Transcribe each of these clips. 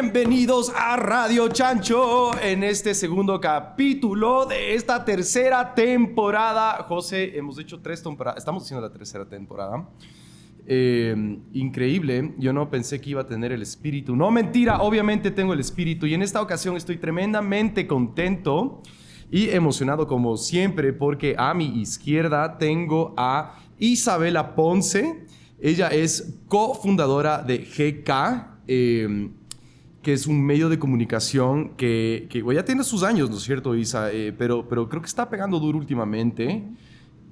Bienvenidos a Radio Chancho en este segundo capítulo de esta tercera temporada. José, hemos hecho 3 temporadas, estamos haciendo la tercera temporada. Increíble, yo no pensé que iba a tener el espíritu. No, mentira, obviamente tengo el espíritu y en esta ocasión estoy tremendamente contento y emocionado como siempre porque a mi izquierda tengo a Isabela Ponce. Ella es cofundadora de GK, que es un medio de comunicación que ya tiene sus años, ¿no es cierto, Isa? Pero creo que está pegando duro últimamente.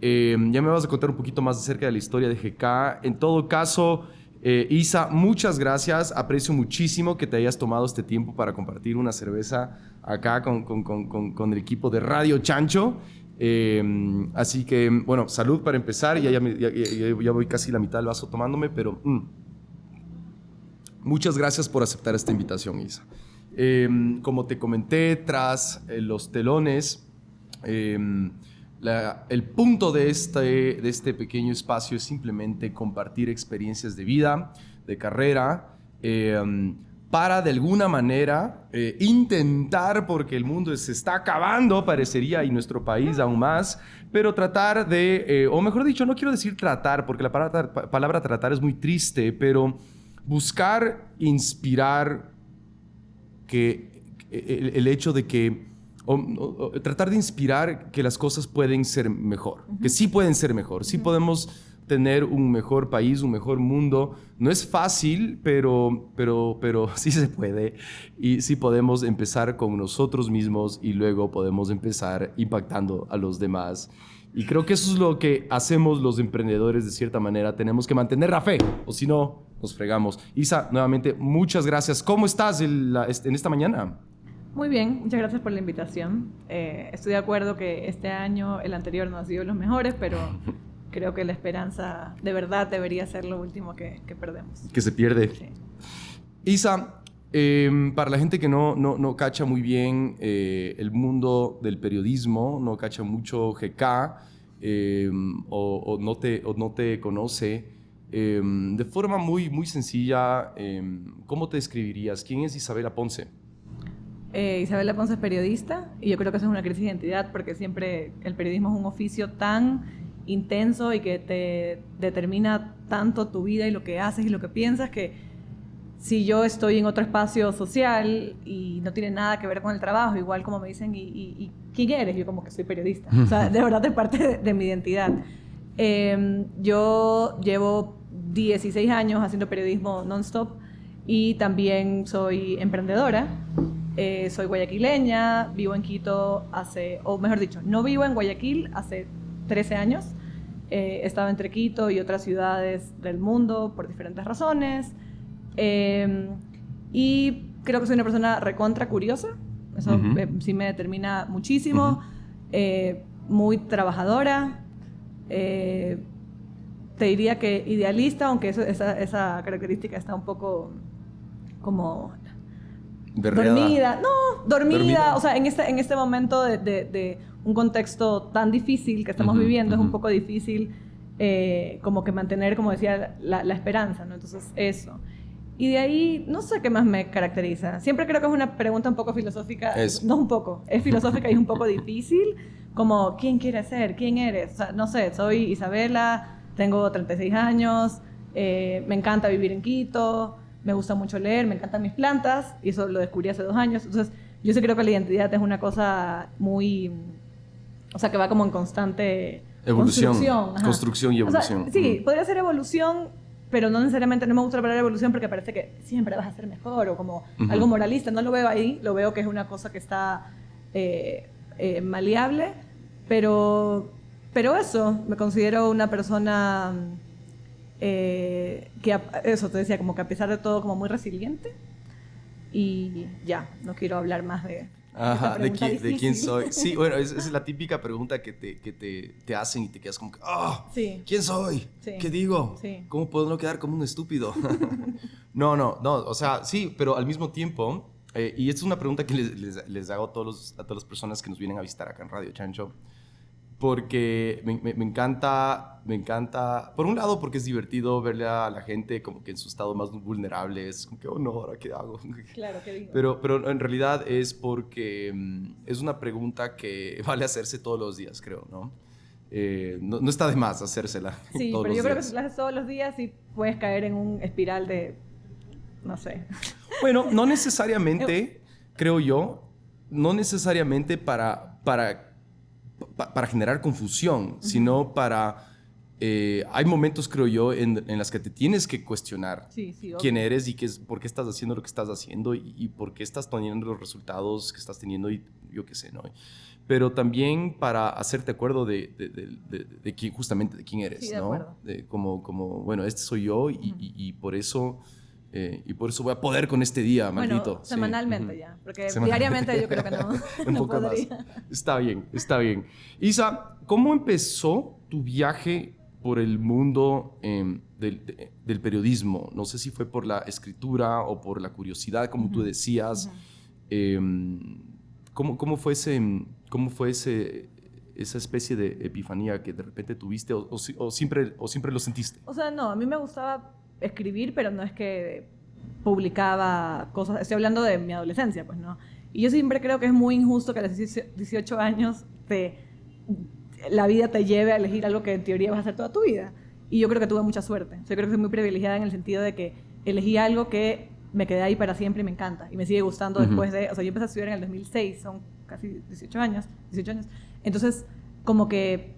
Ya me vas a contar un poquito más acerca de la historia de GK. En todo caso, Isa, muchas gracias. Aprecio muchísimo que te hayas tomado este tiempo para compartir una cerveza acá con el equipo de Radio Chancho. Así que, bueno, salud para empezar. Ya voy casi la mitad del vaso tomándome, pero muchas gracias por aceptar esta invitación, Isa. Como te comenté, tras los telones, el punto de este pequeño espacio es simplemente compartir experiencias de vida, de carrera, para de alguna manera intentar, porque el mundo se está acabando, parecería, y nuestro país aún más, pero tratar de, o mejor dicho, no quiero decir tratar, porque la palabra tratar es muy triste, pero buscar inspirar el hecho de que, o tratar de inspirar que las cosas pueden ser mejor, que sí pueden ser mejor, sí podemos tener un mejor país, un mejor mundo. No es fácil, pero sí se puede y sí podemos empezar con nosotros mismos y luego podemos empezar impactando a los demás. Y creo que eso es lo que hacemos los emprendedores de cierta manera. Tenemos que mantener la fe, o si no, nos fregamos. Isa, nuevamente, muchas gracias. ¿Cómo estás en esta mañana? Muy bien, muchas gracias por la invitación. Estoy de acuerdo que este año, el anterior no ha sido los mejores, pero creo que la esperanza de verdad debería ser lo último que perdemos. Que se pierde. Sí. Isa, para la gente que no cacha muy bien el mundo del periodismo, no cacha mucho GK o no te conoce, de forma muy sencilla, ¿cómo te describirías? ¿Quién es Isabela Ponce? Isabela Ponce es periodista y yo creo que eso es una crisis de identidad porque siempre el periodismo es un oficio tan intenso y que te determina tanto tu vida y lo que haces y lo que piensas que si yo estoy en otro espacio social y no tiene nada que ver con el trabajo, igual como me dicen, ¿y quién eres? Yo como que soy periodista. O sea, de verdad es parte de mi identidad. Yo llevo 16 años haciendo periodismo non-stop y también soy emprendedora. Soy guayaquileña, vivo en Quito o mejor dicho, no vivo en Guayaquil hace 13 años. He estado entre Quito y otras ciudades del mundo por diferentes razones. Y creo que soy una persona recontra curiosa. Eso sí me determina muchísimo. Muy trabajadora. Te diría que idealista, aunque esa característica está un poco como dormida. No, dormida. O sea, en este momento de un contexto tan difícil que estamos viviendo, es un poco difícil como que mantener, como decía, la esperanza, ¿no? Entonces, eso. Y de ahí, no sé qué más me caracteriza. Siempre creo que es una pregunta un poco filosófica. No un poco, es filosófica y es un poco difícil. Como, ¿quién quieres ser? ¿Quién eres? O sea, no sé, soy Isabela, tengo 36 años, me encanta vivir en Quito, me gusta mucho leer, me encantan mis plantas, y eso lo descubrí hace 2 años. Entonces, yo sí creo que la identidad es una cosa muy... O sea, que va como en constante construcción y evolución. O sea, sí, podría ser evolución, pero no necesariamente, no me gusta la palabra evolución porque parece que siempre vas a ser mejor o como algo moralista. No lo veo ahí, lo veo que es una cosa que está maleable, pero eso, me considero una persona que, eso te decía, como que a pesar de todo, como muy resiliente. Y ya, no quiero hablar más de... Ajá, de quién soy. Sí, bueno, esa es la típica pregunta que te hacen y te quedas como que, sí. ¿Quién soy? Sí. ¿Qué digo? Sí. ¿Cómo puedo no quedar como un estúpido? No, o sea, sí, pero al mismo tiempo, y esta es una pregunta que les hago a todas las personas que nos vienen a visitar acá en Radio Chancho, porque me encanta, por un lado porque es divertido verle a la gente como que en su estado más vulnerable, es como que, oh no, ¿ahora qué hago? Claro, qué digo. Pero en realidad es porque es una pregunta que vale hacerse todos los días, creo, ¿no? No está de más hacérsela Sí, todos pero los yo creo que días. si lo haces todos los días sí puedes caer en un espiral de, no sé. Bueno, no necesariamente, creo yo, no necesariamente para generar confusión, sino para... hay momentos, creo yo, en las que te tienes que cuestionar Sí, obvio. quién eres y por qué estás haciendo lo que estás haciendo y por qué estás teniendo los resultados que estás teniendo y yo qué sé, ¿no? Pero también para hacerte acuerdo de quién, justamente de quién eres, Sí, de ¿no? acuerdo. Como, bueno, este soy yo y por eso... y por eso voy a poder con este día, maldito. Bueno, semanalmente Sí. ya, porque Semanalmente. diariamente yo creo que no, Un no poco más. podría. Está bien, está bien. Isa, ¿cómo empezó tu viaje por el mundo del periodismo? No sé si fue por la escritura o por la curiosidad, como tú decías. ¿Cómo fue esa especie de epifanía que de repente tuviste o siempre lo sentiste? O sea, no, a mí me gustaba escribir, pero no es que publicaba cosas. Estoy hablando de mi adolescencia, pues, ¿no? Y yo siempre creo que es muy injusto que a los 18 años la vida te lleve a elegir algo que en teoría vas a hacer toda tu vida. Y yo creo que tuve mucha suerte. Yo creo que soy muy privilegiada en el sentido de que elegí algo que me quedé ahí para siempre y me encanta. Y me sigue gustando después de... O sea, yo empecé a estudiar en el 2006, son casi 18 años. Entonces, como que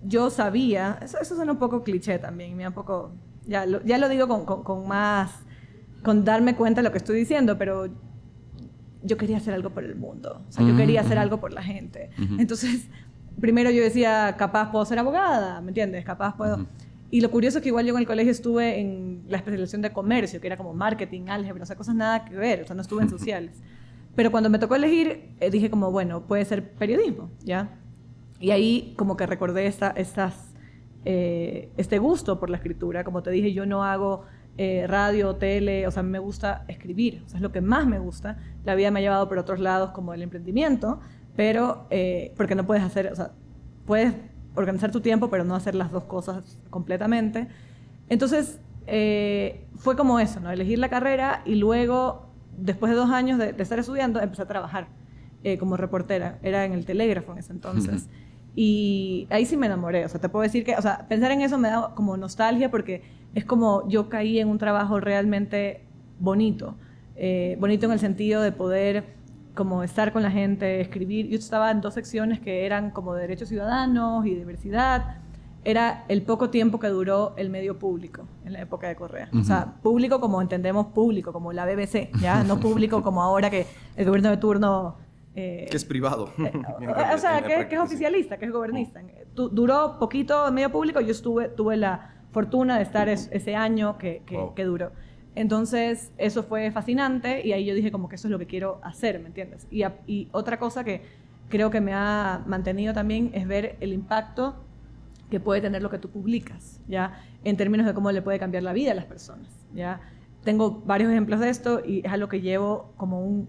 yo sabía... Eso suena un poco cliché también, me da un poco... Ya lo digo con más... Con darme cuenta de lo que estoy diciendo, pero yo quería hacer algo por el mundo. O sea, yo quería hacer algo por la gente. Entonces, primero yo decía, capaz puedo ser abogada, ¿me entiendes? Capaz puedo... Y lo curioso es que igual yo en el colegio estuve en la especialización de comercio, que era como marketing, álgebra, o sea, cosas nada que ver, o sea, no estuve en sociales. Pero cuando me tocó elegir, dije como, bueno, puede ser periodismo, ¿ya? Y ahí como que recordé este gusto por la escritura. Como te dije, yo no hago radio, tele, o sea, me gusta escribir, o sea, es lo que más me gusta. La vida me ha llevado por otros lados como el emprendimiento, pero porque no puedes hacer, o sea, puedes organizar tu tiempo, pero no hacer las dos cosas completamente. Entonces, fue como eso, ¿no? Elegir la carrera y luego, después de 2 años de estar estudiando, empecé a trabajar como reportera. Era en el Telégrafo en ese entonces. Y ahí sí me enamoré. O sea, te puedo decir que, o sea, pensar en eso me da como nostalgia porque es como yo caí en un trabajo realmente bonito. Bonito en el sentido de poder como estar con la gente, escribir. Yo estaba en 2 secciones que eran como de derechos ciudadanos y diversidad. Era el poco tiempo que duró el medio público en la época de Correa. O sea, público como entendemos público, como la BBC, ¿ya? No público como ahora que el gobierno de turno... que es privado. O sea, que es oficialista, que es gobernista. Duró poquito en medio público. Yo tuve la fortuna de estar ese año que duró. Entonces, eso fue fascinante y ahí yo dije como que eso es lo que quiero hacer, ¿me entiendes? Y otra cosa que creo que me ha mantenido también es ver el impacto que puede tener lo que tú publicas, ¿ya? En términos de cómo le puede cambiar la vida a las personas, ¿ya? Tengo varios ejemplos de esto y es algo que llevo como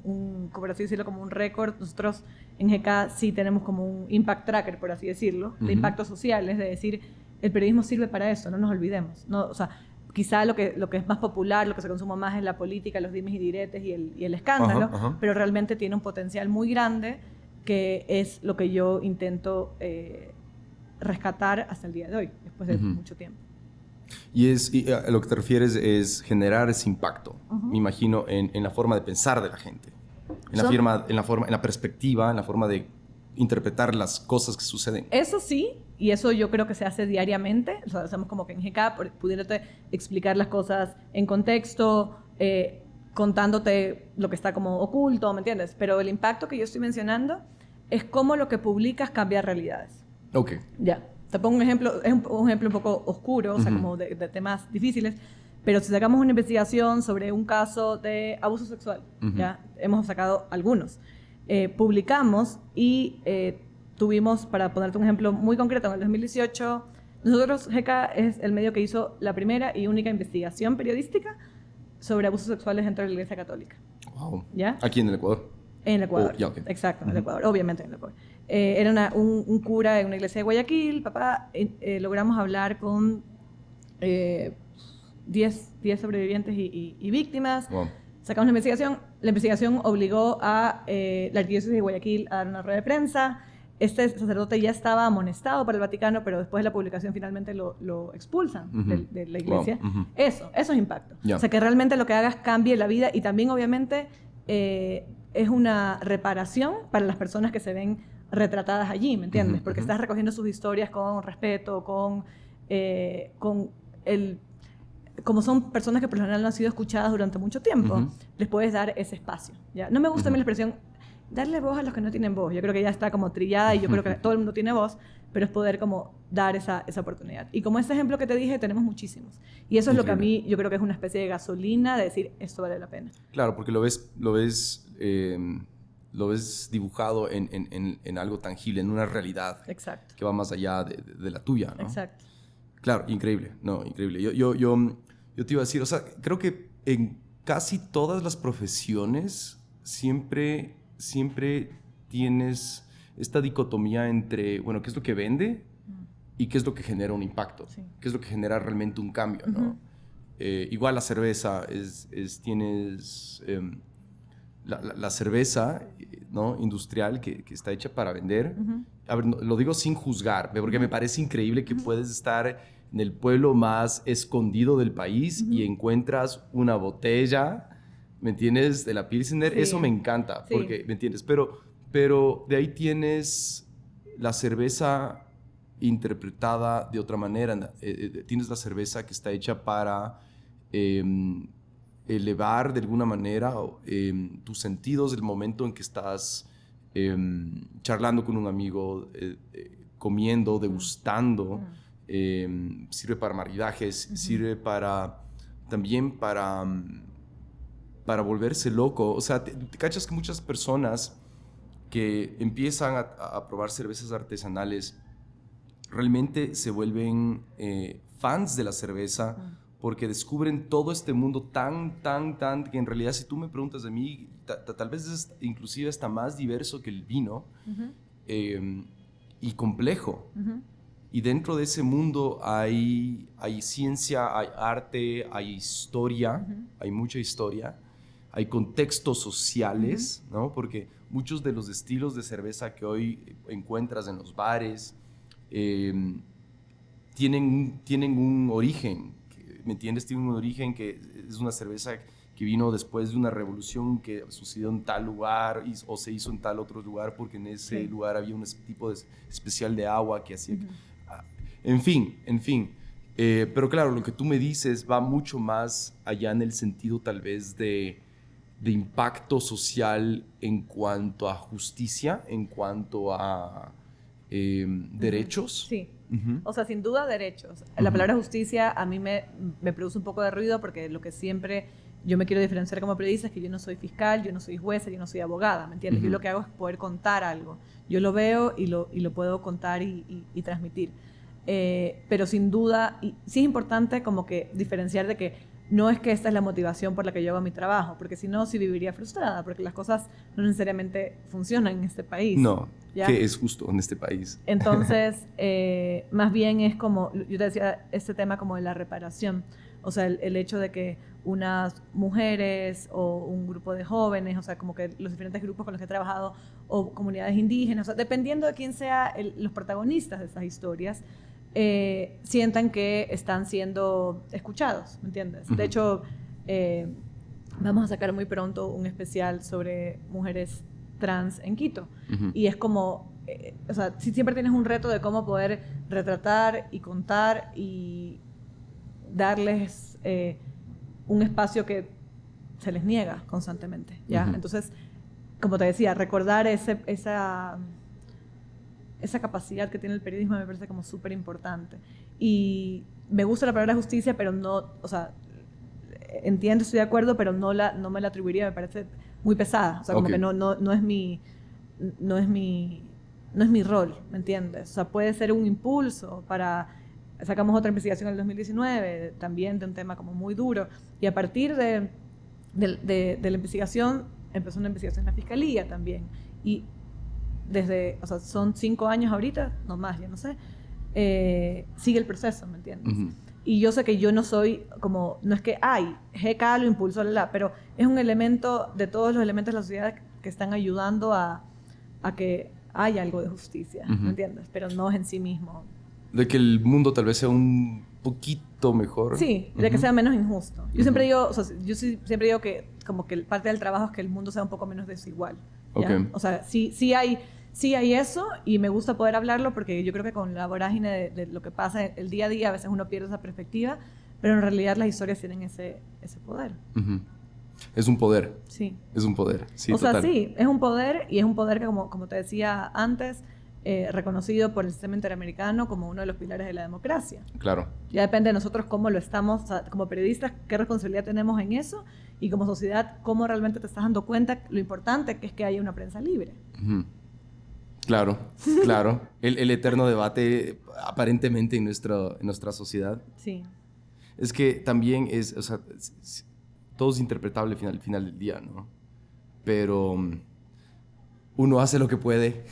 por así decirlo, como un récord. Nosotros en GK sí tenemos como un impact tracker, por así decirlo, de impactos sociales, de decir, el periodismo sirve para eso, no nos olvidemos, ¿no? O sea, quizá lo que es más popular, lo que se consuma más es la política, los dimes y diretes y el escándalo, pero realmente tiene un potencial muy grande que es lo que yo intento rescatar hasta el día de hoy, después de mucho tiempo. Y a lo que te refieres es generar ese impacto, me imagino, en la forma de pensar de la gente, en la perspectiva, en la forma de interpretar las cosas que suceden. Eso sí, y eso yo creo que se hace diariamente. O sea, hacemos como que en GK, pudiéndote explicar las cosas en contexto, contándote lo que está como oculto, ¿me entiendes? Pero el impacto que yo estoy mencionando es cómo lo que publicas cambia realidades. Ok. Ya. Te pongo un ejemplo, es un ejemplo un poco oscuro, o sea, como de temas difíciles, pero si sacamos una investigación sobre un caso de abuso sexual, ya hemos sacado algunos, publicamos y tuvimos, para ponerte un ejemplo muy concreto, en el 2018, nosotros, GK es el medio que hizo la primera y única investigación periodística sobre abusos sexuales dentro de la Iglesia Católica. Wow. ¿Ya? Aquí en el Ecuador. En el Ecuador. Okay. Exacto, en el Ecuador, obviamente en el Ecuador. Era un cura en una iglesia de Guayaquil, papá. Logramos hablar con 10 sobrevivientes y víctimas. Wow. Sacamos la investigación. La investigación obligó a la arquidiócesis de Guayaquil a dar una rueda de prensa. Este sacerdote ya estaba amonestado para el Vaticano, pero después de la publicación finalmente lo expulsan de la iglesia. Wow. Eso es impacto. Yeah. O sea, que realmente lo que hagas cambie la vida y también, obviamente, es una reparación para las personas que se ven retratadas allí, ¿me entiendes? Porque estás recogiendo sus historias con respeto, con como son personas que por lo general no han sido escuchadas durante mucho tiempo, les puedes dar ese espacio, ¿ya? No me gusta a mí la expresión darle voz a los que no tienen voz. Yo creo que ya está como trillada y yo creo que todo el mundo tiene voz, pero es poder como dar esa oportunidad. Y como ese ejemplo que te dije, tenemos muchísimos. Y eso es lo que a mí, yo creo que es una especie de gasolina de decir, esto vale la pena. Claro, porque lo ves dibujado en algo tangible, en una realidad. Exacto. Que va más allá de la tuya, ¿no? Exacto. Claro, increíble, no, increíble. Yo te iba a decir, o sea, creo que en casi todas las profesiones siempre tienes esta dicotomía entre, bueno, qué es lo que vende y qué es lo que genera un impacto, qué es lo que genera realmente un cambio, ¿no? Igual la cerveza, tienes la cerveza, ¿no? Industrial que está hecha para vender. A ver, lo digo sin juzgar, porque me parece increíble que puedes estar en el pueblo más escondido del país y encuentras una botella, ¿me entiendes? De la Pilsener. Sí. Eso me encanta, porque, ¿me entiendes? Pero de ahí tienes la cerveza interpretada de otra manera. Tienes la cerveza que está hecha para elevar de alguna manera tus sentidos del momento en que estás charlando con un amigo, comiendo, degustando. Sirve para maridajes, sirve también para volverse loco. O sea, te cachas que muchas personas que empiezan a probar cervezas artesanales realmente se vuelven fans de la cerveza porque descubren todo este mundo tan, que en realidad, si tú me preguntas de mí, tal vez es inclusive hasta más diverso que el vino y complejo. Y dentro de ese mundo hay ciencia, hay arte, hay historia, hay mucha historia, hay contextos sociales, ¿no? Porque muchos de los estilos de cerveza que hoy encuentras en los bares tienen un origen, ¿me entiendes? Tienen un origen que es una cerveza que vino después de una revolución que sucedió en tal lugar o se hizo en tal otro lugar porque en ese lugar había un tipo especial de agua que hacía... En fin. Pero claro, lo que tú me dices va mucho más allá en el sentido tal vez de impacto social en cuanto a justicia, en cuanto a derechos. Sí, o sea, sin duda derechos. La palabra justicia a mí me produce un poco de ruido porque lo que siempre yo me quiero diferenciar como periodista es que yo no soy fiscal, yo no soy jueza, yo no soy abogada, ¿me entiendes? Yo lo que hago es poder contar algo. Yo lo veo y lo puedo contar y transmitir. Pero sin duda, sí es importante como que diferenciar de que no es que esta es la motivación por la que yo hago mi trabajo, porque si no, sí viviría frustrada, porque las cosas no necesariamente funcionan en este país. No, ¿ya? Que es justo en este país. Entonces, más bien es como, yo te decía, este tema como de la reparación, o sea, el hecho de que unas mujeres o un grupo de jóvenes, o sea, como que los diferentes grupos con los que he trabajado, o comunidades indígenas, o sea, dependiendo de quién sea los protagonistas de esas historias, sientan que están siendo escuchados, ¿me entiendes? De hecho, vamos a sacar muy pronto un especial sobre mujeres trans en Quito. Y es como, o sea, siempre tienes un reto de cómo poder retratar y contar y darles un espacio que se les niega constantemente, ¿ya? Entonces, como te decía, recordar esa capacidad que tiene el periodismo me parece como súper importante. Y me gusta la palabra justicia, pero no, o sea, entiendo, estoy de acuerdo, pero no me la atribuiría, me parece muy pesada. O sea, como que no es mi rol, ¿me entiendes? O sea, puede ser un impulso para... Sacamos otra investigación en el 2019, también de un tema como muy duro, y a partir de la investigación empezó una investigación en la fiscalía también. Y desde, o sea, son 5 años ahorita, no más, ya no sé, sigue el proceso, ¿me entiendes? Y yo sé que yo no soy como, no es que, GK lo impulsó, pero es un elemento de todos los elementos de la sociedad que están ayudando a que haya algo de justicia, ¿me entiendes? Pero no es en sí mismo. De que el mundo tal vez sea un poquito mejor. Sí, de que sea menos injusto. Yo siempre digo, o sea, siempre digo que como que parte del trabajo es que el mundo sea un poco menos desigual. ¿Ya? Okay. O sea, sí hay eso y me gusta poder hablarlo porque yo creo que con la vorágine de lo que pasa el día a día a veces uno pierde esa perspectiva, pero en realidad las historias tienen ese poder. Es un poder. Sí. Es un poder, sí, o total. sea, sí, es un poder y es un poder que como te decía antes, reconocido por el sistema interamericano como uno de los pilares de la democracia. Claro. Ya depende de nosotros cómo lo estamos, o sea, como periodistas, qué responsabilidad tenemos en eso y como sociedad, cómo realmente te estás dando cuenta lo importante que es que haya una prensa libre. Claro, claro. El eterno debate aparentemente en nuestra sociedad. Sí. Es que también es, o sea, todo es interpretable al final del día, ¿no? Pero uno hace lo que puede,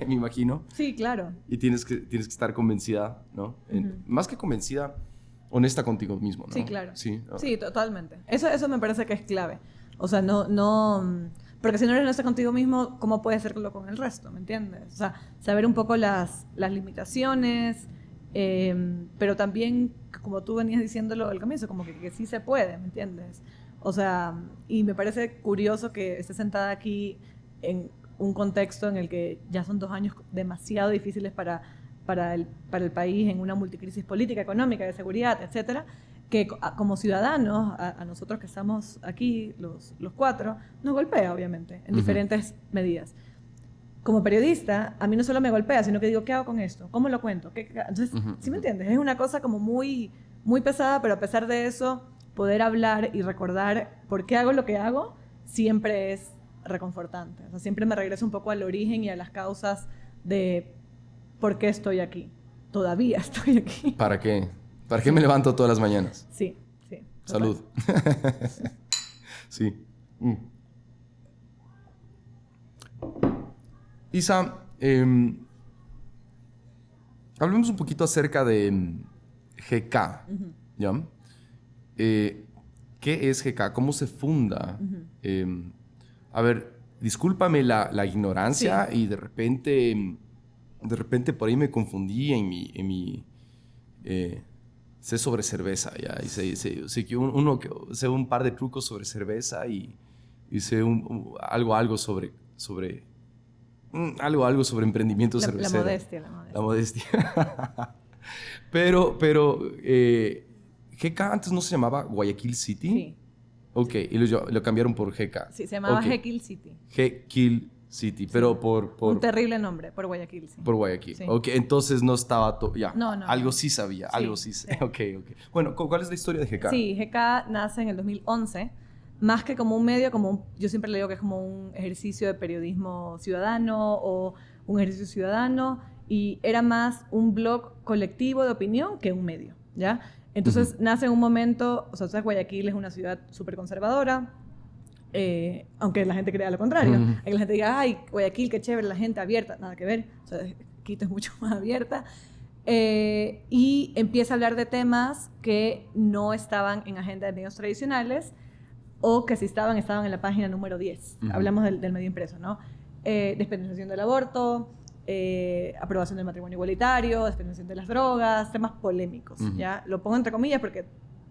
me imagino. Sí, claro. Y tienes que estar convencida, ¿no? Más que convencida, honesta contigo mismo, ¿no? Sí, claro. Sí, sí, totalmente. Eso me parece que es clave. O sea, no... Porque si no eres honesta contigo mismo, ¿cómo puedes hacerlo con el resto? ¿Me entiendes? O sea, saber un poco las limitaciones, pero también, como tú venías diciéndolo al comienzo, como que sí se puede, ¿me entiendes? O sea, y me parece curioso que estés sentada aquí en un contexto en el que ya son 2 años demasiado difíciles para el país, en una multicrisis política, económica, de seguridad, etcétera, que como ciudadanos, a nosotros que estamos aquí, los 4, nos golpea, obviamente, en diferentes medidas. Como periodista, a mí no solo me golpea, sino que digo, ¿qué hago con esto? ¿Cómo lo cuento? Entonces, ¿sí me entiendes? Es una cosa como muy, muy pesada, pero a pesar de eso, poder hablar y recordar por qué hago lo que hago, siempre es reconfortante. O sea, siempre me regreso un poco al origen y a las causas de por qué estoy aquí. Todavía estoy aquí. ¿Para qué? ¿Para qué me levanto todas las mañanas? Sí. Salud. Sí. Isa, hablemos un poquito acerca de GK, ¿ya? ¿Qué es GK? ¿Cómo se funda? A ver, discúlpame la ignorancia y de repente por ahí me confundí en mi sé sobre cerveza, ya, y sé que sé un par de trucos sobre cerveza y sé algo sobre algo sobre emprendimiento cervecero. La modestia. pero GK antes no se llamaba Guayaquil City. Sí. Ok, y lo cambiaron por GK. Sí, se llamaba Jekyll City. Jekyll City, pero por... Un terrible nombre, por Guayaquil, sí. Por Guayaquil, sí. Ok, entonces no estaba todo... Ya, no. Algo sí sabía, algo sí. Ok. Bueno, ¿cuál es la historia de GK? Sí, GK nace en el 2011, más que como un medio, yo siempre le digo que es como un ejercicio de periodismo ciudadano o un ejercicio ciudadano, y era más un blog colectivo de opinión que un medio, ¿ya? Entonces nace en un momento, o sea, Guayaquil es una ciudad súper conservadora, aunque la gente crea lo contrario. Hay que la gente diga, ay, Guayaquil, qué chévere, la gente abierta, nada que ver, o sea, Quito es mucho más abierta. Y empieza a hablar de temas que no estaban en agenda de medios tradicionales o que si estaban en la página número 10. Hablamos del medio impreso, ¿no? Despenalización del aborto, aprobación del matrimonio igualitario, despenalización de las drogas, temas polémicos, ¿ya? Lo pongo entre comillas porque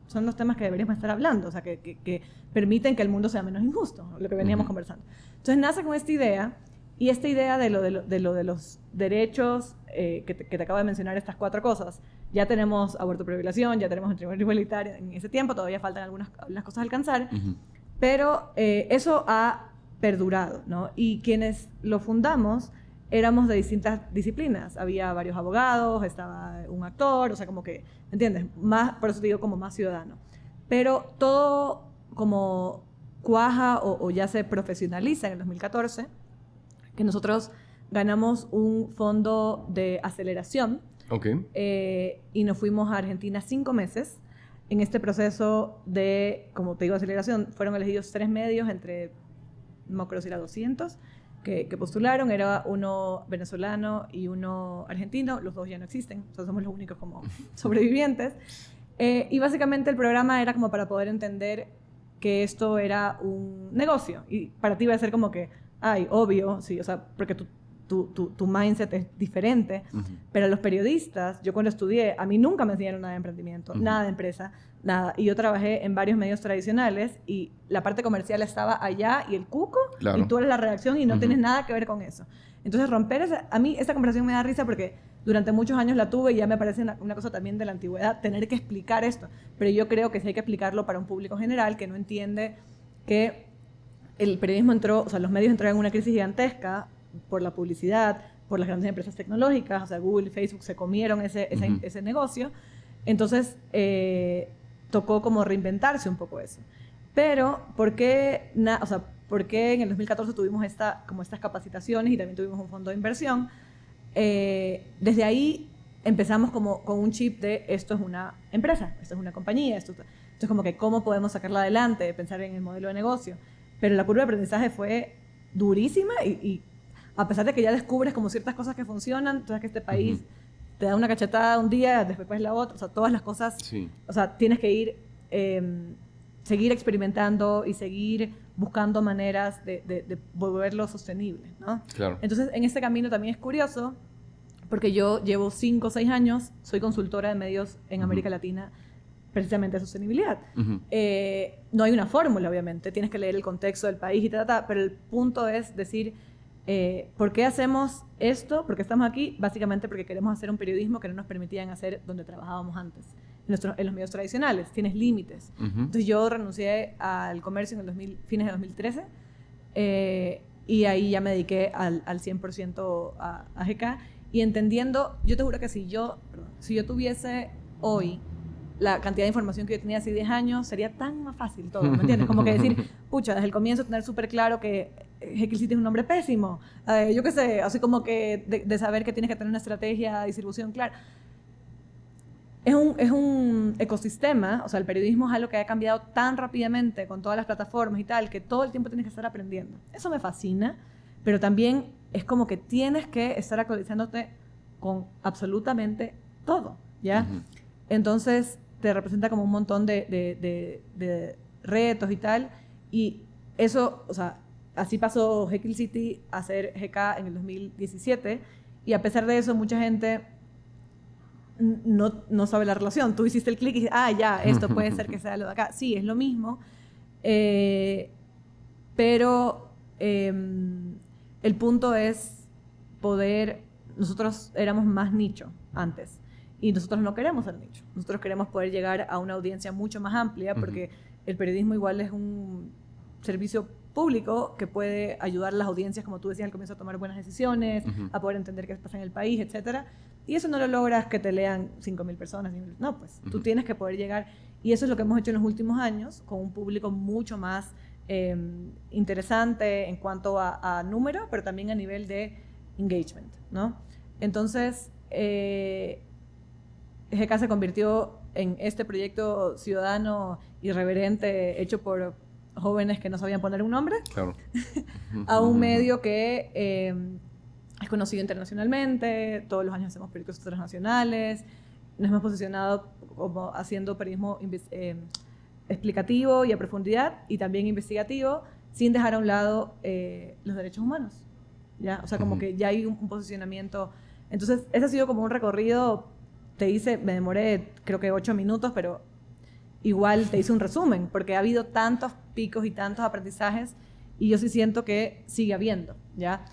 son los temas que deberíamos estar hablando, o sea, que permiten que el mundo sea menos injusto, lo que veníamos conversando. Entonces nace con esta idea, y esta idea de lo de los derechos que te acabo de mencionar, estas 4 cosas. Ya tenemos aborto por violación, ya tenemos matrimonio igualitario en ese tiempo, todavía faltan algunas cosas a alcanzar, pero eso ha perdurado, ¿no? Y quienes lo fundamos éramos de distintas disciplinas. Había varios abogados, estaba un actor, o sea, como que, ¿me entiendes? Más, por eso te digo, como más ciudadano. Pero todo como cuaja o ya se profesionaliza en el 2014, que nosotros ganamos un fondo de aceleración. Y nos fuimos a Argentina 5 meses. En este proceso de, como te digo, aceleración, fueron elegidos 3 medios entre no me acuerdo si era 200, que postularon. Era uno venezolano y uno argentino. Los dos ya no existen, o sea, somos los únicos como sobrevivientes. Y básicamente el programa era como para poder entender que esto era un negocio. Y para ti iba a ser como que, ay, obvio, sí, o sea, porque tu mindset es diferente. Pero los periodistas, yo cuando estudié, a mí nunca me enseñaron nada de emprendimiento, nada de empresa, nada. Y yo trabajé en varios medios tradicionales y la parte comercial estaba allá y el cuco, claro. y tú eres la redacción y no tienes nada que ver con eso. Entonces a mí esta conversación me da risa porque durante muchos años la tuve y ya me parece una cosa también de la antigüedad tener que explicar esto. Pero yo creo que sí hay que explicarlo para un público general que no entiende que el periodismo entró, o sea, los medios entraron en una crisis gigantesca por la publicidad, por las grandes empresas tecnológicas, o sea, Google y Facebook se comieron ese negocio. Entonces, tocó como reinventarse un poco eso. Pero, ¿por qué en el 2014 tuvimos como estas capacitaciones y también tuvimos un fondo de inversión? Desde ahí empezamos como con un chip de esto es una empresa, esto es una compañía, esto es como que cómo podemos sacarla adelante, pensar en el modelo de negocio. Pero la curva de aprendizaje fue durísima y a pesar de que ya descubres como ciertas cosas que funcionan, tú sabes que este país te da una cachetada un día, después la otra, o sea, todas las cosas, o sea, tienes que ir, seguir experimentando y seguir buscando maneras de volverlo sostenible, ¿no? Claro. Entonces, en este camino también es curioso, porque yo llevo 5 o 6 años, soy consultora de medios en América Latina, precisamente de sostenibilidad. No hay una fórmula, obviamente, tienes que leer el contexto del país y pero el punto es decir, ¿por qué hacemos esto? ¿Por qué estamos aquí? Básicamente porque queremos hacer un periodismo que no nos permitían hacer donde trabajábamos antes, en los medios tradicionales. Tienes límites. Entonces yo renuncié al comercio en fines de 2013 y ahí ya me dediqué al 100% a GK y entendiendo, yo te juro que si yo tuviese hoy la cantidad de información que yo tenía hace 10 años, sería tan más fácil todo, ¿me entiendes? Como que decir, pucha, desde el comienzo tener súper claro que Jekyll City es un nombre pésimo. Yo qué sé, así como que de saber que tienes que tener una estrategia de distribución clara. Es un ecosistema, o sea, el periodismo es algo que ha cambiado tan rápidamente con todas las plataformas y tal, que todo el tiempo tienes que estar aprendiendo. Eso me fascina, pero también es como que tienes que estar actualizándote con absolutamente todo, ¿ya? Entonces, te representa como un montón de retos y tal, y eso, o sea, así pasó Jekyll City a ser GK en el 2017, y a pesar de eso, mucha gente no sabe la relación. Tú hiciste el clic y dices, ya, esto puede ser que sea lo de acá. Sí, es lo mismo, pero el punto es nosotros éramos más nicho antes, y nosotros no queremos ser nicho. Nosotros queremos poder llegar a una audiencia mucho más amplia, porque el periodismo igual es un servicio público que puede ayudar a las audiencias, como tú decías al comienzo, a tomar buenas decisiones, a poder entender qué pasa en el país, etc. Y eso no lo logras que te lean 5.000 personas. No, pues tú tienes que poder llegar. Y eso es lo que hemos hecho en los últimos años, con un público mucho más interesante en cuanto a número, pero también a nivel de engagement, ¿no? Entonces, GK se convirtió en este proyecto ciudadano irreverente hecho por jóvenes que no sabían poner un nombre, claro. a un medio que es conocido internacionalmente. Todos los años hacemos proyectos transnacionales, nos hemos posicionado como haciendo periodismo explicativo y a profundidad, y también investigativo, sin dejar a un lado los derechos humanos, ¿ya? O sea, como que ya hay un posicionamiento. Entonces, ese ha sido como un recorrido. Me demoré creo que 8 minutos, pero igual te hice un resumen, porque ha habido tantos picos y tantos aprendizajes, y yo sí siento que sigue habiendo, ¿ya?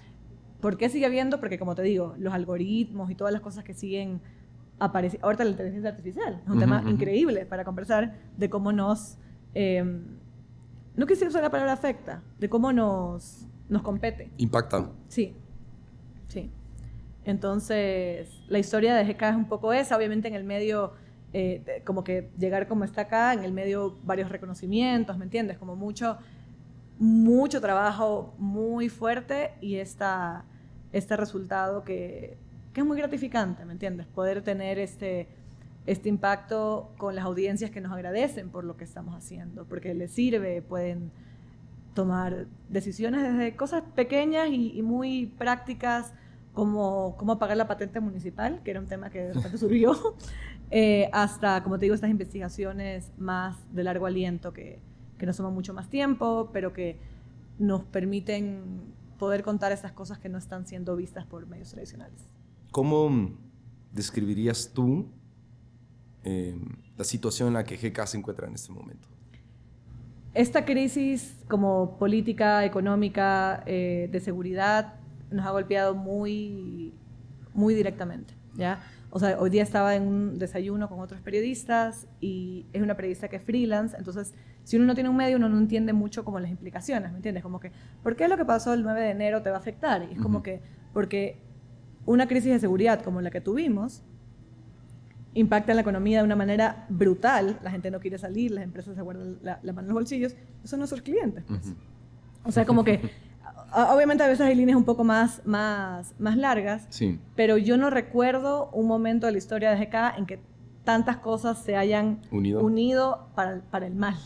¿Por qué sigue habiendo? Porque, como te digo, los algoritmos y todas las cosas que siguen apareciendo. Ahorita la inteligencia artificial es un tema increíble para conversar de cómo nos... no quisiera usar la palabra afecta, de cómo nos compete. Impacta. Sí, sí. Entonces, la historia de GK es un poco esa. Obviamente en el medio, como que llegar como está acá, en el medio varios reconocimientos, ¿me entiendes? Como mucho trabajo muy fuerte, y este resultado que es muy gratificante, ¿me entiendes? Poder tener este impacto con las audiencias que nos agradecen por lo que estamos haciendo, porque les sirve, tomar decisiones desde cosas pequeñas y muy prácticas, como cómo pagar la patente municipal, que era un tema que de repente surgió, hasta, como te digo, estas investigaciones más de largo aliento que nos toman mucho más tiempo, pero que nos permiten poder contar estas cosas que no están siendo vistas por medios tradicionales. ¿Cómo describirías tú la situación en la que GK se encuentra en este momento? Esta crisis como política, económica, de seguridad, nos ha golpeado muy, muy directamente, ¿ya? O sea, hoy día estaba en un desayuno con otros periodistas y es una periodista que es freelance, entonces si uno no tiene un medio, uno no entiende mucho como las implicaciones, ¿me entiendes? Como que, ¿por qué lo que pasó el 9 de enero te va a afectar? Y es como que, porque una crisis de seguridad como la que tuvimos impacta en la economía de una manera brutal, la gente no quiere salir, las empresas se guardan la mano en los bolsillos, esos son nuestros clientes, pues. O sea, como que obviamente a veces hay líneas un poco más largas, sí, pero yo no recuerdo un momento de la historia de GK en que tantas cosas se hayan unido para el mal.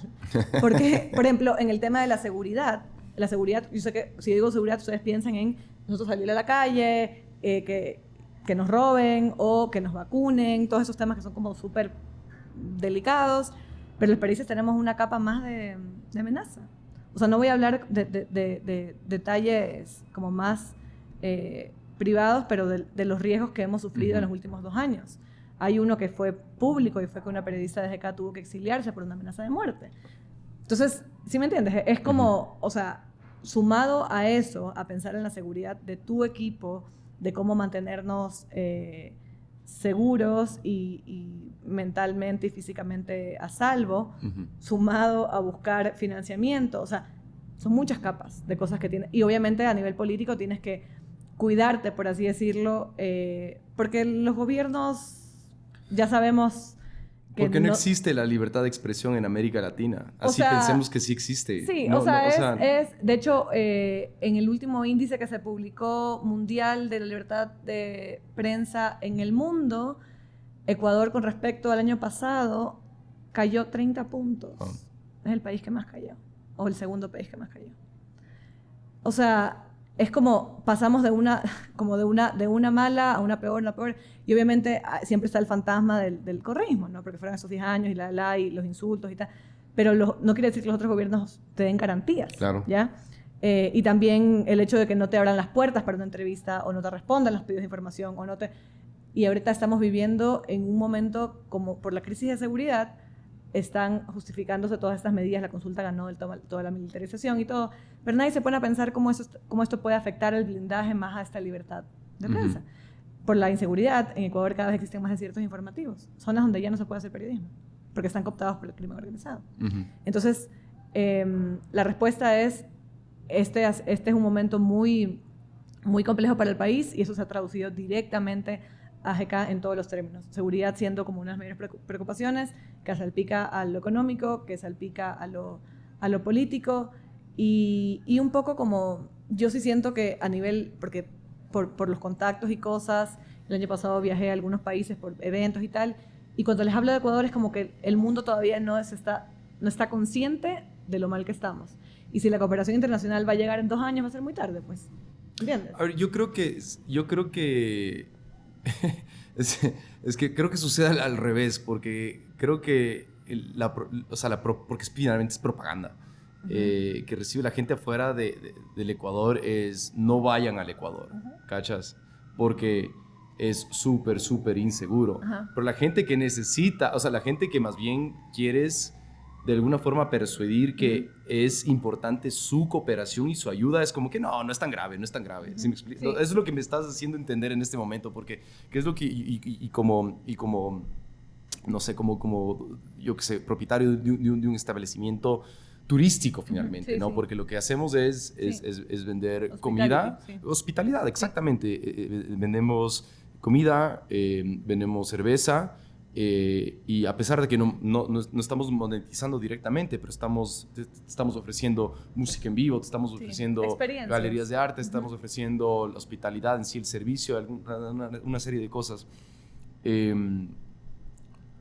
Porque, por ejemplo, en el tema de la seguridad, yo sé que si digo seguridad, ustedes piensan en nosotros salir a la calle, que nos roben o que nos vacunen, todos esos temas que son como súper delicados, pero los periodistas tenemos una capa más de amenaza. O sea, no voy a hablar de detalles como más privados, pero de los riesgos que hemos sufrido en los últimos 2 años. Hay uno que fue público y fue que una periodista de GK tuvo que exiliarse por una amenaza de muerte. Entonces, ¿sí me entiendes? Es como, o sea, sumado a eso, a pensar en la seguridad de tu equipo, de cómo mantenernos seguros y mentalmente y físicamente a salvo, sumado a buscar financiamiento. O sea, son muchas capas de cosas que tienes. Y obviamente a nivel político tienes que cuidarte, por así decirlo, porque los gobiernos ya sabemos que porque no existe la libertad de expresión en América Latina. Así pensemos que sí existe. Sí, no, de hecho, en el último índice que se publicó mundial de la libertad de prensa en el mundo, Ecuador con respecto al año pasado cayó 30 puntos. Oh. Es el país que más cayó, o el segundo país que más cayó. O sea, es como pasamos de una mala a una peor, y obviamente siempre está el fantasma del correísmo, ¿no? Porque fueron esos 10 años y los insultos y tal, pero no quiere decir que los otros gobiernos te den garantías, claro. ¿ya? Y también el hecho de que no te abran las puertas para una entrevista o no te respondan los pedidos de información y ahorita estamos viviendo en un momento como por la crisis de seguridad están justificándose todas estas medidas, la consulta ganó toda la militarización y todo, pero nadie se pone a pensar cómo esto puede afectar el blindaje más a esta libertad de prensa. Por la inseguridad, en Ecuador cada vez existen más desiertos informativos, zonas donde ya no se puede hacer periodismo, porque están cooptados por el crimen organizado. Entonces, la respuesta es, este es un momento muy, muy complejo para el país y eso se ha traducido directamente a GK en todos los términos. Seguridad siendo como una de las mayores preocupaciones, que salpica a lo económico, que salpica a lo político y un poco como, yo sí siento que a nivel, porque por los contactos y cosas, el año pasado viajé a algunos países por eventos y tal, y cuando les hablo de Ecuador es como que el mundo todavía no está consciente de lo mal que estamos. Y si la cooperación internacional va a llegar en 2 años, va a ser muy tarde, pues. ¿Entiendes? A ver, yo creo que es que creo que sucede al revés, porque creo que porque finalmente es propaganda. Que recibe la gente afuera del Ecuador es no vayan al Ecuador, ¿cachas? Porque es súper, súper inseguro. Pero la gente que necesita, o sea, la gente que más bien quieres de alguna forma persuadir que es importante su cooperación y su ayuda, es como que no es tan grave, no es tan grave. ¿Sí me explico? Sí. Eso es lo que me estás haciendo entender en este momento, porque ¿qué es lo que, y como, no sé, como yo que sé, propietario de un establecimiento turístico finalmente, ¿no? Sí. Porque lo que hacemos es vender comida, hospitalidad, exactamente. Vendemos comida, vendemos cerveza, y a pesar de que no estamos monetizando directamente, pero estamos ofreciendo música en vivo, estamos ofreciendo galerías de arte, estamos ofreciendo la hospitalidad en sí, el servicio, una serie de cosas.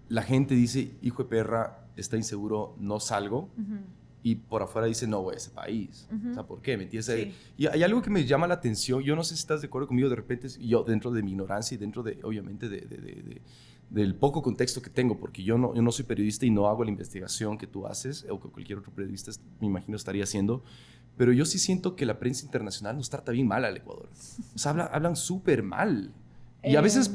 La gente dice, hijo de perra, está inseguro, no salgo. y por afuera dice, no voy a ese país. O sea, ¿por qué? ¿Me entiendes? Sí. Y hay algo que me llama la atención. Yo no sé si estás de acuerdo conmigo. De repente, yo dentro de mi ignorancia y dentro de, obviamente, del poco contexto que tengo, porque yo no soy periodista y no hago la investigación que tú haces, o que cualquier otro periodista, me imagino, estaría haciendo. Pero yo sí siento que la prensa internacional nos trata bien mal al Ecuador. O sea, hablan súper mal. Y a veces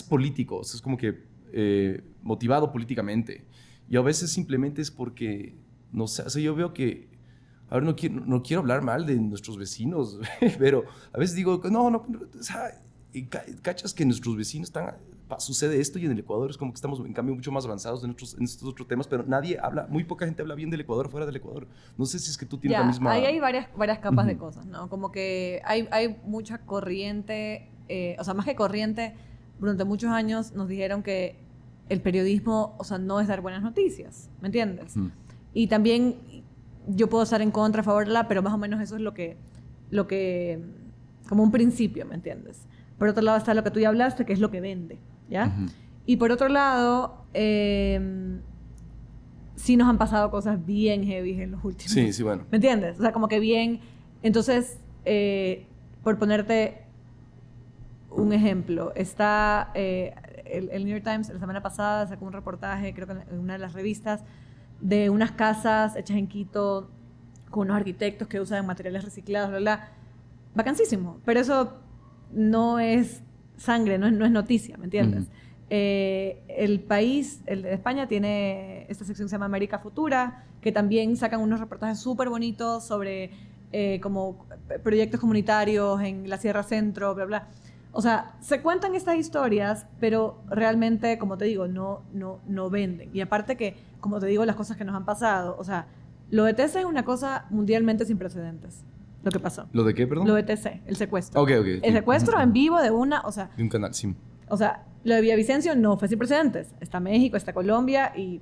políticos. Es como que motivado políticamente. Y a veces simplemente es porque, no sé, o sea, yo veo que, a ver, no quiero hablar mal de nuestros vecinos, pero a veces digo, no, o sea, y cachas que nuestros vecinos sucede esto y en el Ecuador es como que estamos en cambio mucho más avanzados en estos otros temas, pero muy poca gente habla bien del Ecuador fuera del Ecuador. No sé si es que tú tienes la misma... Ahí hay varias capas de cosas, ¿no? Como que hay mucha corriente, o sea, más que corriente, durante muchos años nos dijeron que el periodismo, o sea, no es dar buenas noticias, ¿me entiendes? Y también yo puedo estar en contra, a favor, pero más o menos eso es lo que como un principio, ¿me entiendes? Por otro lado está lo que tú ya hablaste, que es lo que vende, ¿ya? Y por otro lado, sí nos han pasado cosas bien heavy en los últimos. Sí, bueno. ¿Me entiendes? O sea, como que bien... Entonces, por ponerte un ejemplo, está el New York Times la semana pasada sacó un reportaje, creo que en una de las revistas, de unas casas hechas en Quito con unos arquitectos que usan materiales reciclados, bla, bla. Vacancísimo. Pero eso no es sangre, no es noticia, ¿me entiendes? El país, el de España, tiene esta sección que se llama América Futura, que también sacan unos reportajes súper bonitos sobre como proyectos comunitarios en la Sierra Centro, bla, bla. O sea, se cuentan estas historias, pero realmente, como te digo, no venden. Y aparte que, como te digo, las cosas que nos han pasado, o sea, lo de TC es una cosa mundialmente sin precedentes, lo que pasó. ¿Lo de qué, perdón? Lo de TC, el secuestro. Ok. El secuestro en vivo de una, de un canal, sí. O sea, lo de Villavicencio no fue sin precedentes. Está México, está Colombia, y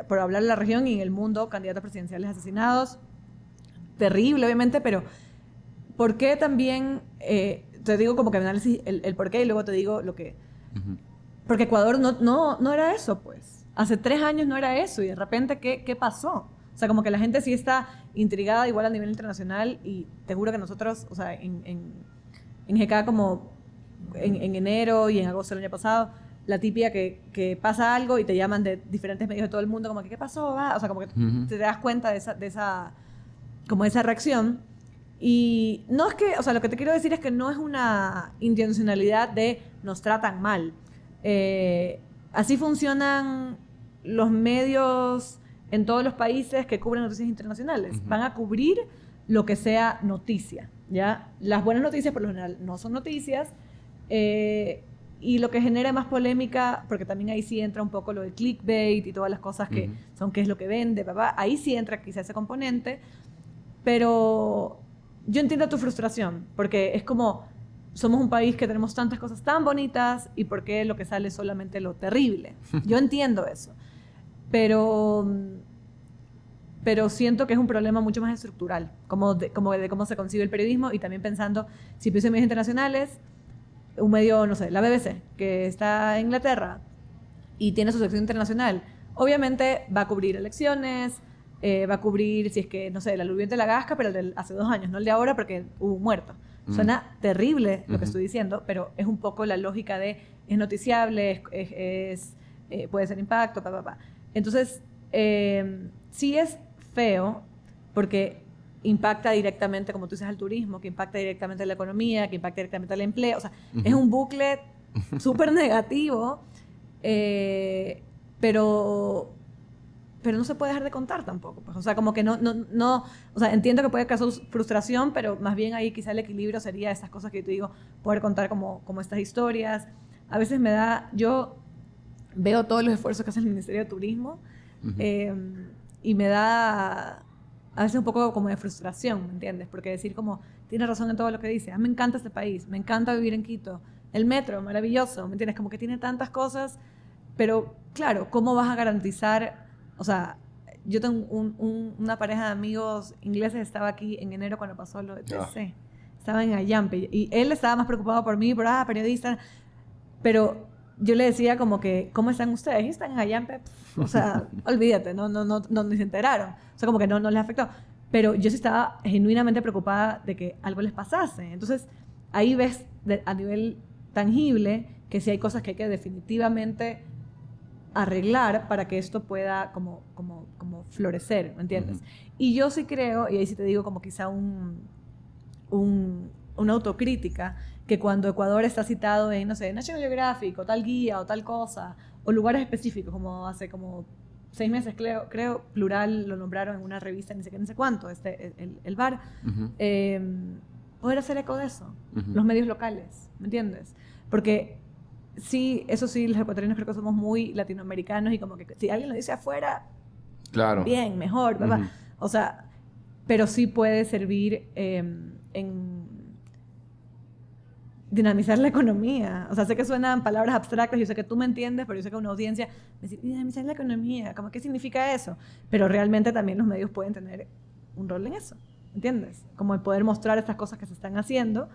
por hablar de la región y en el mundo, candidatos presidenciales asesinados. Terrible, obviamente, pero ¿por qué también... te digo como que análisis el por qué y luego te digo lo que... Porque Ecuador no era eso, pues. Hace 3 años no era eso y de repente, ¿qué pasó? O sea, como que la gente sí está intrigada igual a nivel internacional y te juro que nosotros, o sea, en GK como en enero y en agosto del año pasado, la típica que pasa algo y te llaman de diferentes medios de todo el mundo como que ¿qué pasó? O sea, como que te das cuenta de esa reacción. Y no es que, o sea, lo que te quiero decir es que no es una intencionalidad de nos tratan mal. Así funcionan los medios en todos los países que cubren noticias internacionales. Van a cubrir lo que sea noticia, ¿ya? Las buenas noticias, por lo general, no son noticias. Y lo que genera más polémica, porque también ahí sí entra un poco lo de clickbait y todas las cosas que son qué es lo que vende, papá. Ahí sí entra quizá ese componente. Pero... yo entiendo tu frustración, porque es como, somos un país que tenemos tantas cosas tan bonitas y por qué lo que sale es solamente lo terrible. Yo entiendo eso, pero siento que es un problema mucho más estructural, como de cómo se concibe el periodismo y también pensando, si pienso en medios internacionales, un medio, no sé, la BBC, que está en Inglaterra y tiene su sección internacional, obviamente va a cubrir elecciones, va a cubrir, si es que, no sé, el aluvión de la Gasca, pero el de hace 2 años, no el de ahora porque hubo un muerto. Suena terrible lo que estoy diciendo, pero es un poco la lógica de es noticiable, puede ser impacto, Entonces, sí es feo porque impacta directamente, como tú dices, al turismo, que impacta directamente a la economía, que impacta directamente al empleo. O sea, es un bucle súper negativo, pero no se puede dejar de contar tampoco. Pues. O sea, como que no, o sea, entiendo que puede causar frustración, pero más bien ahí quizá el equilibrio sería esas cosas que yo te digo, poder contar como estas historias. A veces yo veo todos los esfuerzos que hace el Ministerio de Turismo y me da a veces un poco como de frustración, ¿me entiendes? Porque decir como, tiene razón en todo lo que dice. Me encanta este país, me encanta vivir en Quito. El metro, maravilloso, ¿me entiendes? Como que tiene tantas cosas, pero claro, ¿cómo vas a garantizar? O sea, yo tengo una pareja de amigos ingleses, estaba aquí en enero cuando pasó lo de TC. Estaba en Ayampe y él estaba más preocupado por mí, periodista. Pero yo le decía como que, ¿cómo están ustedes? Y están allá en o sea, olvídate, no, ni se enteraron. O sea, como que no les afectó. Pero yo sí estaba genuinamente preocupada de que algo les pasase. Entonces, ahí ves a nivel tangible que sí hay cosas que hay que definitivamente arreglar para que esto pueda como florecer, ¿me entiendes? Uh-huh. Y yo sí creo, y ahí sí te digo como quizá una autocrítica, que cuando Ecuador está citado en, no sé, National Geographic o tal guía o tal cosa, o lugares específicos, como hace como 6 meses creo, Plural lo nombraron en una revista, ni sé qué, ni sé cuánto, el bar, uh-huh. Poder hacer eco de eso, uh-huh. Los medios locales, ¿me entiendes? Porque sí, eso sí, los ecuatorianos creo que somos muy latinoamericanos y como que si alguien lo dice afuera, claro, bien, mejor, ¿verdad? Uh-huh. O sea, pero sí puede servir en dinamizar la economía. O sea, sé que suenan palabras abstractas, yo sé que tú me entiendes, pero yo sé que una audiencia me dice, dinamizar la economía, ¿cómo qué significa eso? Pero realmente también los medios pueden tener un rol en eso, ¿entiendes? Como el poder mostrar estas cosas que se están haciendo.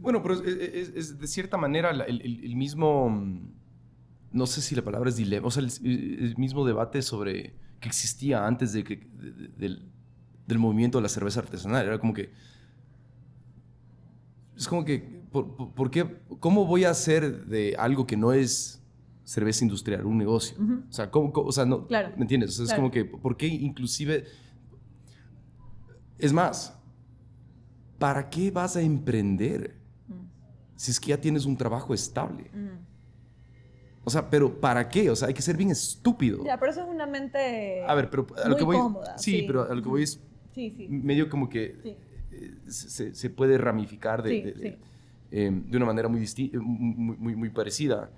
Bueno, pero es de cierta manera el mismo, no sé si la palabra es dilema, o sea, el mismo debate sobre que existía antes del movimiento de la cerveza artesanal. Era como que, es como que, ¿por qué? ¿Cómo voy a hacer de algo que no es cerveza industrial un negocio? Uh-huh. O sea, o sea, no, claro. ¿me entiendes? O sea, claro. Es como que, ¿por qué inclusive? Es más, ¿para qué vas a emprender si es que ya tienes un trabajo estable? O sea, pero ¿para qué? O sea, hay que ser bien estúpido. Ya, pero eso es una mente a ver, pero a muy lo que voy, cómoda. Sí, pero a lo que voy es medio como que se puede ramificar de una manera muy parecida.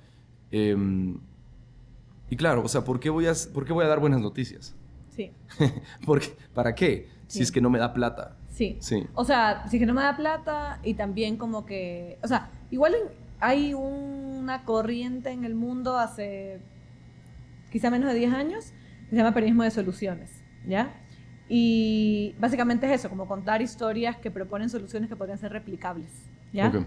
Y claro, o sea, ¿por qué voy a dar buenas noticias? Sí. ¿Para qué? Si es que no me da plata. Sí. O sea, si es que no me da plata y también como que... O sea, igual hay una corriente en el mundo hace quizá menos de 10 años que se llama periodismo de soluciones, ¿ya? Y básicamente es eso, como contar historias que proponen soluciones que podrían ser replicables, ¿ya? Okay.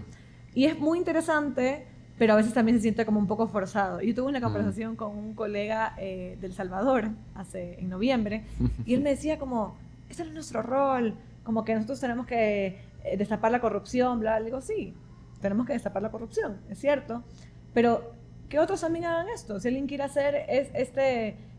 Y es muy interesante, pero a veces también se siente como un poco forzado. Yo tuve una conversación con un colega del Salvador en noviembre y él me decía como, ese no es nuestro rol, como que nosotros tenemos que destapar la corrupción, bla, bla. Le digo, sí, tenemos que destapar la corrupción, es cierto, pero que otros también hagan esto. Si alguien quiere hacer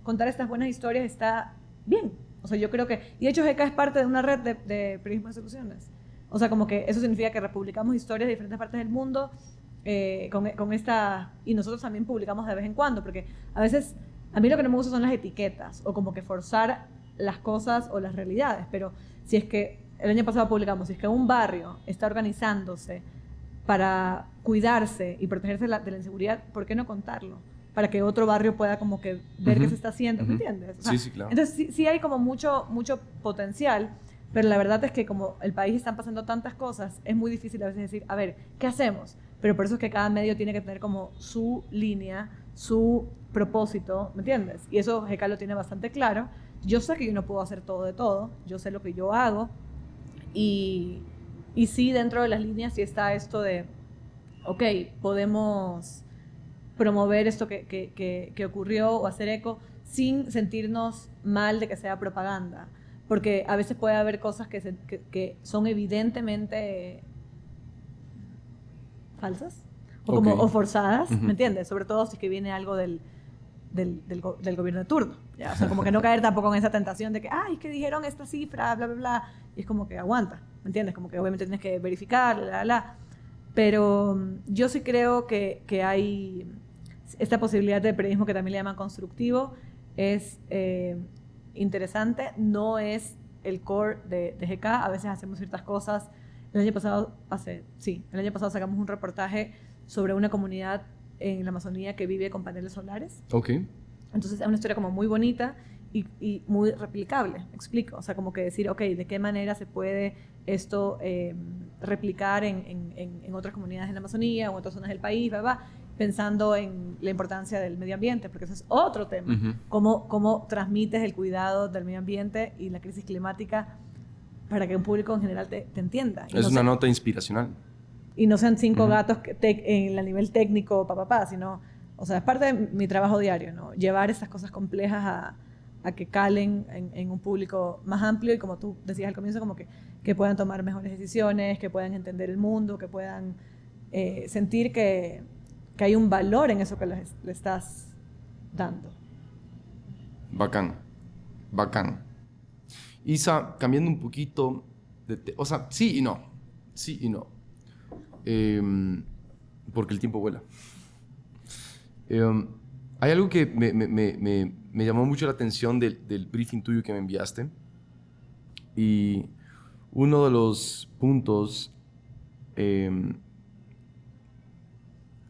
contar estas buenas historias, está bien. O sea, yo creo que... Y de hecho, GK es parte de una red de periodismo de soluciones. O sea, como que eso significa que republicamos historias de diferentes partes del mundo con esta... Y nosotros también publicamos de vez en cuando, porque a veces... A mí lo que no me gusta son las etiquetas, o como que forzar las cosas o las realidades. Pero si es que... El año pasado publicamos, si es que un barrio está organizándose para cuidarse y protegerse de la inseguridad, ¿por qué no contarlo? Para que otro barrio pueda como que ver qué se está haciendo, ¿me entiendes? O sea, sí, claro. Entonces sí hay como mucho potencial, pero la verdad es que como el país están pasando tantas cosas, es muy difícil a veces decir, a ver, ¿qué hacemos? Pero por eso es que cada medio tiene que tener como su línea, su propósito, ¿me entiendes? Y eso GK lo tiene bastante claro. Yo sé que yo no puedo hacer todo de todo, yo sé lo que yo hago, y sí, dentro de las líneas sí está esto de, ok, podemos promover esto que ocurrió o hacer eco sin sentirnos mal de que sea propaganda. Porque a veces puede haber cosas que son evidentemente falsas o forzadas, ¿me entiendes? Sobre todo si es que viene algo del gobierno de turno. ¿Ya? O sea, como que no caer tampoco en esa tentación de que, ay, es que dijeron esta cifra, bla, bla, bla. Y es como que aguanta, ¿me entiendes? Como que obviamente tienes que verificar, bla, bla, bla. Pero yo sí creo que hay esta posibilidad de periodismo que también le llaman constructivo. Es interesante, no es el core de GK. A veces hacemos ciertas cosas. El año pasado sacamos un reportaje sobre una comunidad en la Amazonía que vive con paneles solares. Okay. Entonces es una historia como muy bonita y muy replicable, me explico. O sea, como que decir, ok, ¿de qué manera se puede esto replicar en otras comunidades en la Amazonía o en otras zonas del país, bla, bla, pensando en la importancia del medio ambiente, porque eso es otro tema. Uh-huh. Cómo transmites el cuidado del medio ambiente y la crisis climática para que un público en general te entienda. Es una nota inspiracional. y no sean 5 gatos en el nivel técnico, sino, o sea, es parte de mi trabajo diario, ¿no? Llevar esas cosas complejas a que calen en un público más amplio y, como tú decías al comienzo, como que puedan tomar mejores decisiones, que puedan entender el mundo, que puedan sentir que hay un valor en eso que le estás dando. Bacán. Isa, cambiando un poquito o sea, sí y no. Porque el tiempo vuela. Hay algo que me llamó mucho la atención del briefing tuyo que me enviaste. Y uno de los puntos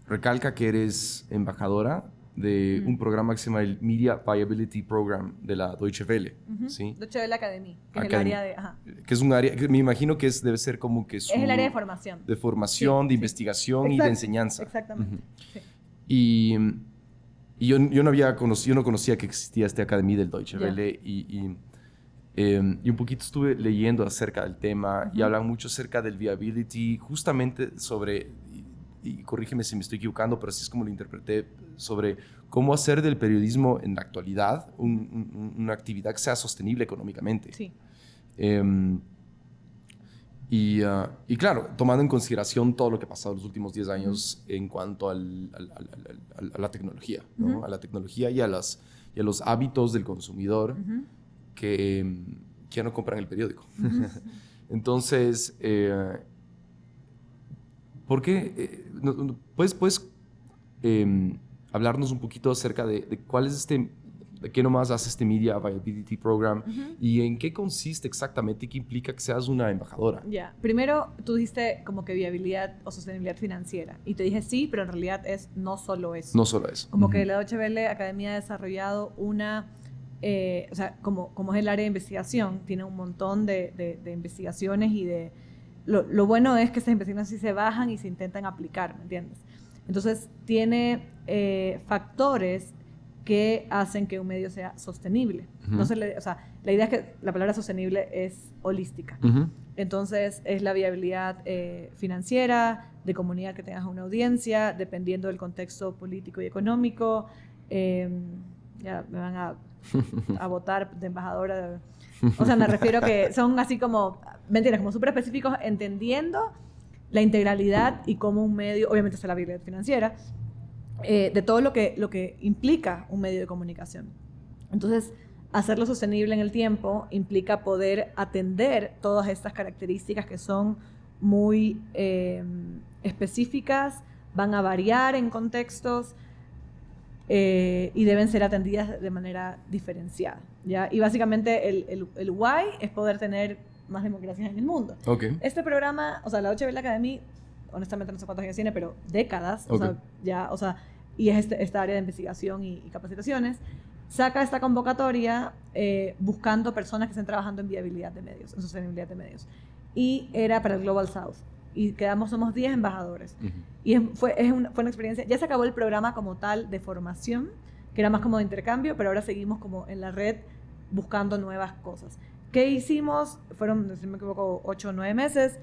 recalca que eres embajadora de un programa que se llama el Media Viability Program de la Deutsche Welle. ¿Sí? Deutsche Welle Academy, que es el área de... Ajá. Que es un área que me imagino que debe ser como que es el área de formación. De formación, sí, de investigación y de enseñanza. Exactamente. Sí. Y yo no conocía que existía esta academia del Deutsche Welle y un poquito estuve leyendo acerca del tema y hablan mucho acerca del viability, justamente sobre, y corrígeme si me estoy equivocando, pero así es como lo interpreté, sobre cómo hacer del periodismo en la actualidad una actividad que sea sostenible económicamente. Sí. Y claro, tomando en consideración todo lo que ha pasado en los últimos 10 años en cuanto a la tecnología, ¿no? A la tecnología y a los hábitos del consumidor que ya no compran el periódico. Entonces, ¿por qué? ¿Puedes hablarnos un poquito acerca de cuál es de qué nomás hace este Media Viability Program y en qué consiste exactamente y qué implica que seas una embajadora? Ya, primero tú dijiste como que viabilidad o sostenibilidad financiera y te dije sí, pero en realidad no solo eso. No solo eso. Como que la Deutsche Welle Academia ha desarrollado una, o sea, como es el área de investigación, tiene un montón de investigaciones y lo bueno es que esas investigaciones sí se bajan y se intentan aplicar, ¿me entiendes? Entonces tiene factores que hacen que un medio sea sostenible. O sea, la idea es que la palabra sostenible es holística. Entonces, es la viabilidad financiera, de comunidad que tengas una audiencia, dependiendo del contexto político y económico. Ya me van a votar de embajadora. O sea, me refiero a que son así como, ¿me entiendes? Como súper específicos, entendiendo la integralidad y cómo un medio, obviamente es la viabilidad financiera, de todo lo que implica un medio de comunicación. Entonces, hacerlo sostenible en el tiempo implica poder atender todas estas características que son muy específicas, van a variar en contextos y deben ser atendidas de manera diferenciada, ¿ya? Y básicamente el why es poder tener más democracia en el mundo. Okay. Este programa, o sea, la Deutsche Welle Academy, honestamente no sé cuántos años tiene, pero décadas, y es esta área de investigación y capacitaciones, saca esta convocatoria buscando personas que estén trabajando en viabilidad de medios, en sostenibilidad de medios. Y era para el Global South. Y somos 10 embajadores. Y fue una experiencia, ya se acabó el programa como tal de formación, que era más como de intercambio, pero ahora seguimos como en la red buscando nuevas cosas. ¿Qué hicimos? Fueron, si no me equivoco, 8 o 9 meses.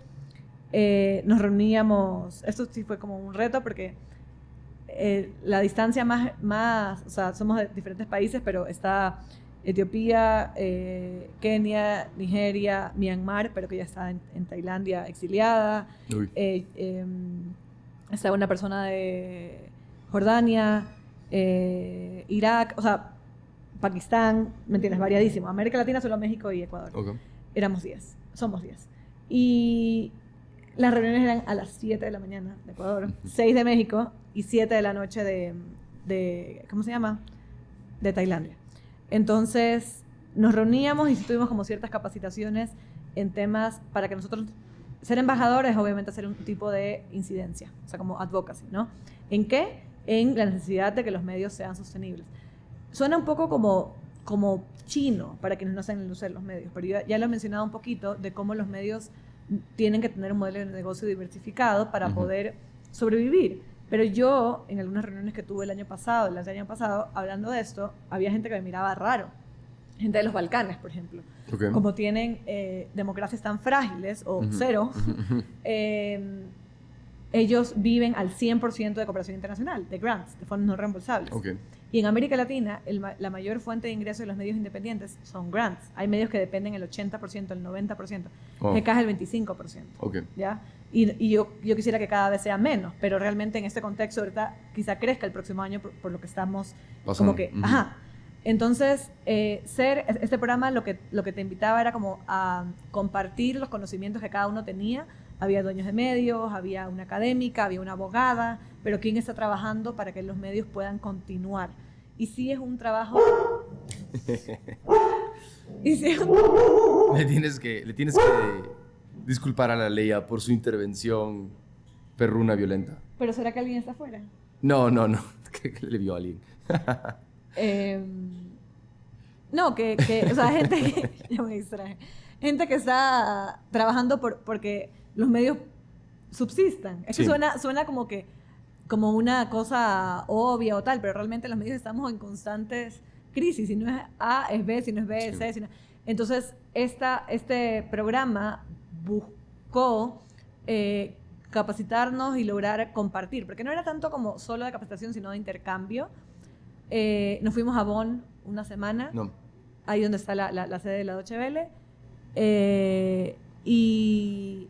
Nos reuníamos, esto sí fue como un reto porque la distancia más, o sea, somos de diferentes países, pero está Etiopía, Kenia, Nigeria, Myanmar, pero que ya está en Tailandia exiliada. Está una persona de Jordania, Irak, o sea, Pakistán, ¿me entiendes? Variadísimo. América Latina, solo México y Ecuador. Éramos 10, somos 10. Y las reuniones eran a las 7 de la mañana de Ecuador, 6 de México y 7 de la noche de ¿cómo se llama? De Tailandia. Entonces, nos reuníamos y tuvimos como ciertas capacitaciones en temas para que nosotros, ser embajadores, obviamente hacer un tipo de incidencia, o sea, como advocacy, ¿no? ¿En qué? En la necesidad de que los medios sean sostenibles. Suena un poco como chino para quienes no saben el uso de los medios, pero yo ya lo he mencionado un poquito de cómo los medios tienen que tener un modelo de negocio diversificado para poder sobrevivir. Pero yo, en algunas reuniones que tuve el año pasado, hablando de esto, había gente que me miraba raro. Gente de los Balcanes, por ejemplo. Como tienen democracias tan frágiles, o cero, ellos viven al 100% de cooperación internacional, de grants, de fondos no reembolsables. Okay. Y en América Latina, la mayor fuente de ingreso de los medios independientes son grants. Hay medios que dependen el 80%, el 90%. GK es el 25%. Okay. ¿Ya? Y yo quisiera que cada vez sea menos, pero realmente en este contexto ahorita quizá crezca el próximo año por lo que estamos pasando. Como que, ajá. Entonces, este programa lo que te invitaba era como a compartir los conocimientos que cada uno tenía. Había dueños de medios, había una académica, había una abogada, pero quién está trabajando para que los medios puedan continuar. Y sí es un trabajo... Le tienes que disculpar a la Leia por su intervención perruna violenta. ¿Pero será que alguien está afuera? No. que le vio a alguien. No, o sea, gente que... Ya me distraje. Gente que está trabajando porque los medios subsistan. Es que suena como una cosa obvia o tal, pero realmente los medios estamos en constantes crisis. Si no es A, es B, si no es B, es C. Si no... Entonces, este programa buscó capacitarnos y lograr compartir, porque no era tanto como solo de capacitación, sino de intercambio. Nos fuimos a Bonn una semana, ahí donde está la sede de la Deutsche Welle, y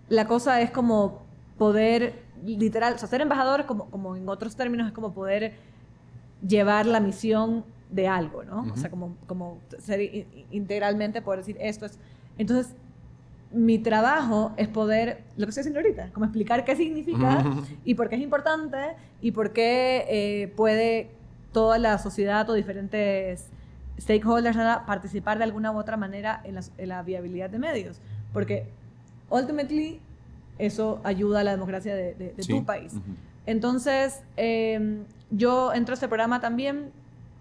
la cosa es como poder, literal, o sea, ser embajador, como en otros términos, es como poder llevar la misión de algo, ¿no? Uh-huh. O sea, como ser integralmente poder decir esto es... Entonces, mi trabajo es poder, lo que estoy haciendo ahorita, como explicar qué significa y por qué es importante y por qué puede toda la sociedad o diferentes stakeholders participar de alguna u otra manera en la viabilidad de medios. Porque, ultimately, eso ayuda a la democracia de tu país. Uh-huh. Entonces, yo entro a este programa también,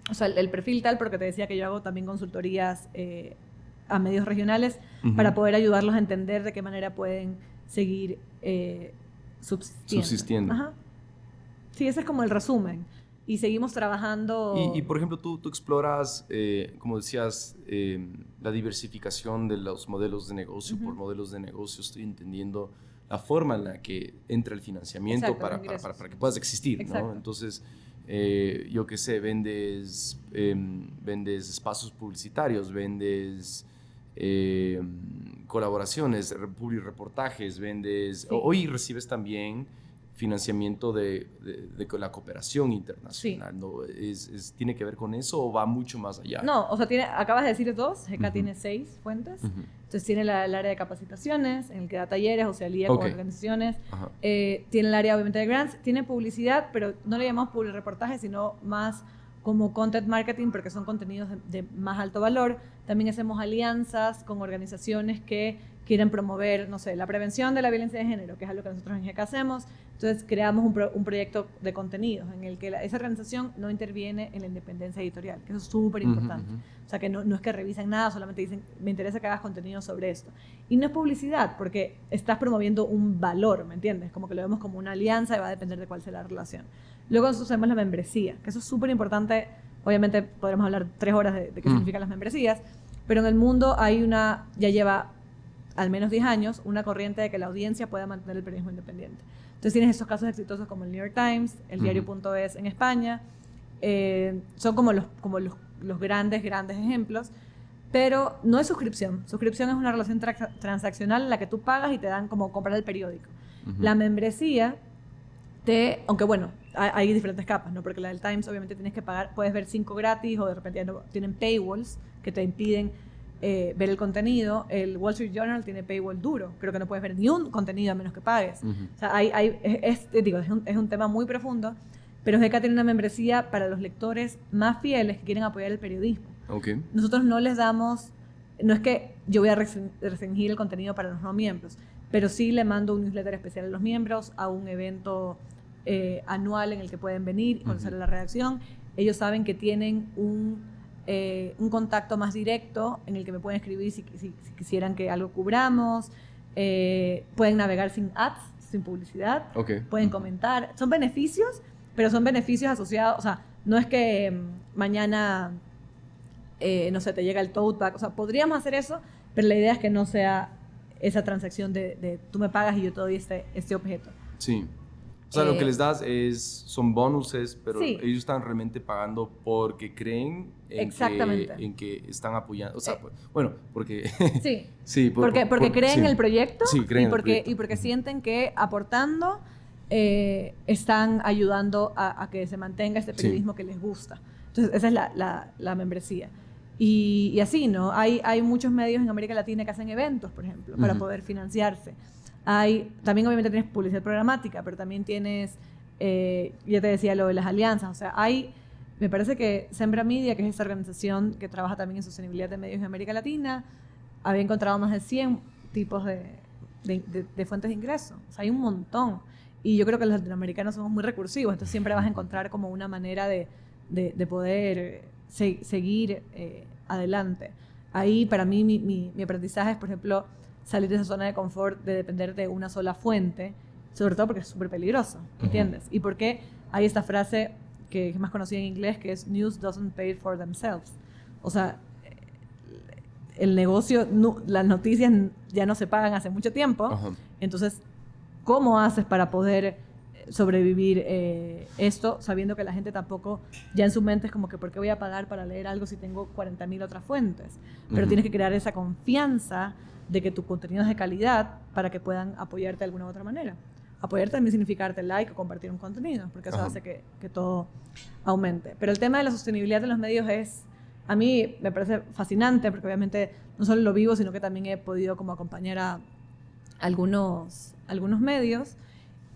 o sea, el perfil tal, porque te decía que yo hago también consultorías a medios regionales para poder ayudarlos a entender de qué manera pueden seguir subsistiendo. Ajá. Sí, ese es como el resumen. Y seguimos trabajando... Y por ejemplo, tú exploras, como decías, la diversificación de los modelos de negocio. Por modelos de negocio estoy entendiendo la forma en la que entra el financiamiento. Exacto, para que puedas existir, ¿no? Entonces, yo qué sé, vendes espacios publicitarios, vendes colaboraciones, reportajes, vendes... Sí. Hoy recibes también financiamiento de la cooperación internacional, sí. ¿No? ¿Tiene que ver con eso o va mucho más allá? No, o sea, acabas de decir 2, GK tiene 6 fuentes. Entonces tiene el área de capacitaciones, en el que da talleres o se alía con organizaciones. Tiene el área obviamente de grants, tiene publicidad, pero no le llamamos publireportaje, sino más como content marketing, porque son contenidos de más alto valor. También hacemos alianzas con organizaciones que quieren promover, no sé, la prevención de la violencia de género, que es algo que nosotros en GK hacemos. Entonces creamos un proyecto de contenidos en el que esa organización no interviene en la independencia editorial, que eso es súper importante. O sea, que no es que revisen nada, solamente dicen, me interesa que hagas contenido sobre esto. Y no es publicidad, porque estás promoviendo un valor, ¿me entiendes? Como que lo vemos como una alianza y va a depender de cuál sea la relación. Luego nosotros hacemos la membresía, que eso es súper importante. Obviamente podremos hablar 3 horas de qué significan las membresías, pero en el mundo hay ya lleva al menos 10 años, una corriente de que la audiencia pueda mantener el periodismo independiente. Entonces tienes esos casos exitosos como el New York Times, el diario.es en España, son como los grandes ejemplos, pero no es suscripción. Suscripción es una relación transaccional en la que tú pagas y te dan como comprar el periódico. La membresía, aunque bueno, hay diferentes capas, ¿no? Porque la del Times obviamente tienes que pagar, puedes ver 5 gratis o de repente tienen paywalls que te impiden ver el contenido. El Wall Street Journal tiene paywall duro, creo que no puedes ver ni un contenido a menos que pagues. O sea, es un tema muy profundo, pero GK tiene una membresía para los lectores más fieles que quieren apoyar el periodismo. Nosotros no les damos, no es que yo voy a restringir el contenido para los no miembros, pero sí le mando un newsletter especial a los miembros, a un evento anual en el que pueden venir y conocer la redacción. Ellos saben que tienen un contacto más directo en el que me pueden escribir si quisieran que algo cubramos. Pueden navegar sin ads, sin publicidad. Pueden comentar. Son beneficios, pero son beneficios asociados. O sea, no es que mañana, no sé, te llega el tote bag. O sea, podríamos hacer eso, pero la idea es que no sea esa transacción de tú me pagas y yo te doy este objeto. Sí. O sea, lo que les das son bonuses, pero sí. ellos están realmente pagando porque creen en que están apoyando. O sea, bueno, porque... Sí, sí, porque creen en el proyecto, sí, creen en el proyecto. Y porque sienten que aportando están ayudando a que se mantenga este periodismo que les gusta. Entonces, esa es la membresía. Y así, ¿no? Hay muchos medios en América Latina que hacen eventos, por ejemplo, para poder financiarse. También obviamente tienes publicidad programática, pero también tienes, ya te decía lo de las alianzas, o sea, me parece que Sembra Media, que es esta organización que trabaja también en sostenibilidad de medios en América Latina, había encontrado más de 100 tipos de fuentes de ingreso, o sea, hay un montón, y yo creo que los latinoamericanos somos muy recursivos, entonces siempre vas a encontrar como una manera de poder seguir adelante. Ahí para mí mi aprendizaje es, por ejemplo, salir de esa zona de confort de depender de una sola fuente, sobre todo porque es súper peligroso, ¿entiendes? Y porque hay esta frase que es más conocida en inglés, que es "News doesn't pay for themselves". O sea, el negocio, las noticias ya no se pagan hace mucho tiempo. Entonces, ¿cómo haces para poder sobrevivir esto, sabiendo que la gente tampoco, ya en su mente es como que ¿por qué voy a pagar para leer algo si tengo 40.000 otras fuentes? Pero tienes que crear esa confianza de que tu contenido es de calidad para que puedan apoyarte de alguna u otra manera. Apoyarte también significa darte like o compartir un contenido, porque eso hace que todo aumente. Pero el tema de la sostenibilidad de los medios a mí me parece fascinante, porque obviamente no solo lo vivo, sino que también he podido como acompañar a algunos medios,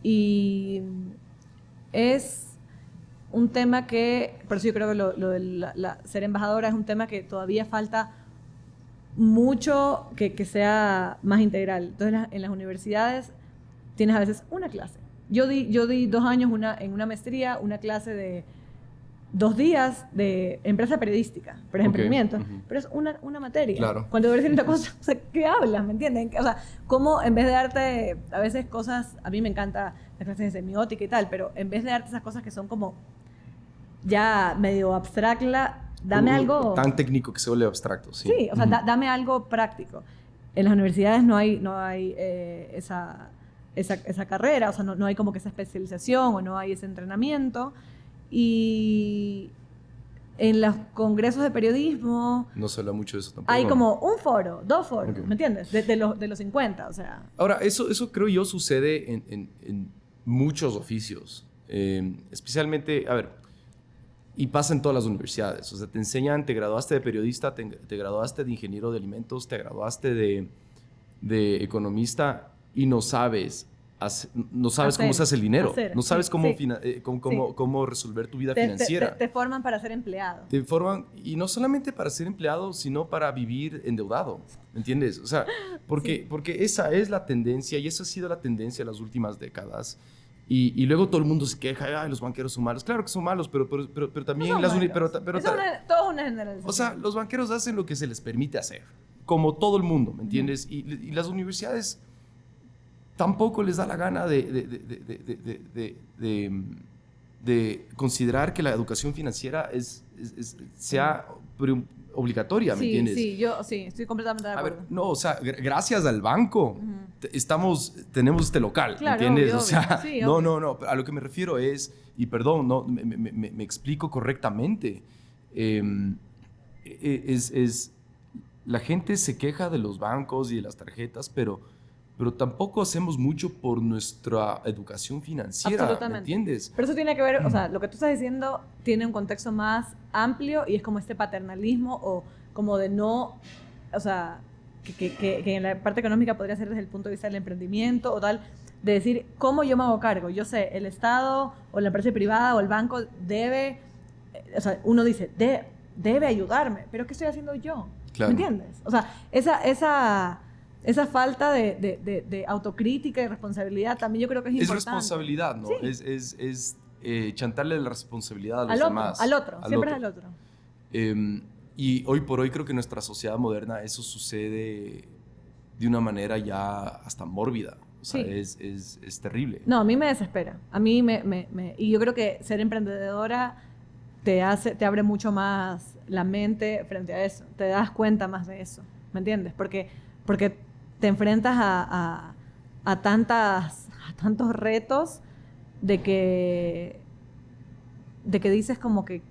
y es un tema que, por eso yo creo que lo de ser embajadora es un tema que todavía falta mucho que sea más integral. Entonces, en las universidades tienes a veces una clase. Yo di 2 años en una maestría, una clase de 2 días de empresa periodística, pero es emprendimiento, pero es una materia. Claro. Cuando debería ser una cosa, o sea, ¿qué hablas? ¿Me entienden? O sea, cómo en vez de darte a veces cosas, a mí me encanta las clases de semiótica y tal, pero en vez de darte esas cosas que son como ya medio abstractas, dame algo... Tan técnico que se vuelve abstracto, sí. Sí, o sea, dame algo práctico. En las universidades no hay esa carrera, o sea, no hay como que esa especialización o no hay ese entrenamiento. Y en los congresos de periodismo... No se habla mucho de eso tampoco. Hay como un foro, 2 foros, ¿me entiendes? De los 50, o sea... Ahora, eso creo yo sucede en muchos oficios. Especialmente, a ver, y pasa en todas las universidades. O sea, te enseñan, te graduaste de periodista, te graduaste de ingeniero de alimentos, te graduaste de economista y no sabes cómo se hace el dinero. No sabes cómo resolver tu vida financiera. Te forman para ser empleado. Te forman, y no solamente para ser empleado, sino para vivir endeudado. ¿Me entiendes? O sea, porque esa es la tendencia, y esa ha sido la tendencia en las últimas décadas. Y luego todo el mundo se queja, ay, los banqueros son malos. Claro que son malos, pero también no las todo una generalización. O sea, los banqueros hacen lo que se les permite hacer, como todo el mundo, ¿me entiendes? Y las universidades tampoco les da la gana de considerar que la educación financiera sea obligatoria, ¿me entiendes? Sí, yo estoy completamente de acuerdo. A ver, no, o sea, gracias al banco tenemos este local, claro, ¿me entiendes? Obvio. O sea, sí, no, a lo que me refiero es, y perdón, no, me explico correctamente, la gente se queja de los bancos y de las tarjetas, pero tampoco hacemos mucho por nuestra educación financiera, ¿me entiendes? Pero eso tiene que ver, o sea, lo que tú estás diciendo tiene un contexto más amplio y es como este paternalismo o como de no, o sea, que en la parte económica podría ser desde el punto de vista del emprendimiento o tal, de decir, ¿cómo yo me hago cargo? Yo sé, el Estado o la empresa privada o el banco debe, o sea, uno dice, debe ayudarme, pero ¿qué estoy haciendo yo? Claro. ¿Me entiendes? O sea, esa falta de autocrítica y responsabilidad también yo creo que es importante. Es responsabilidad, ¿no? Sí. Es chantarle la responsabilidad a los demás. Al otro, siempre es al otro. Y hoy por hoy creo que en nuestra sociedad moderna eso sucede de una manera ya hasta mórbida. O sea, es terrible. No, a mí me desespera. A mí y yo creo que ser emprendedora te abre mucho más la mente frente a eso. Te das cuenta más de eso. ¿Me entiendes? Porque te enfrentas a tantas a tantos retos de que dices como que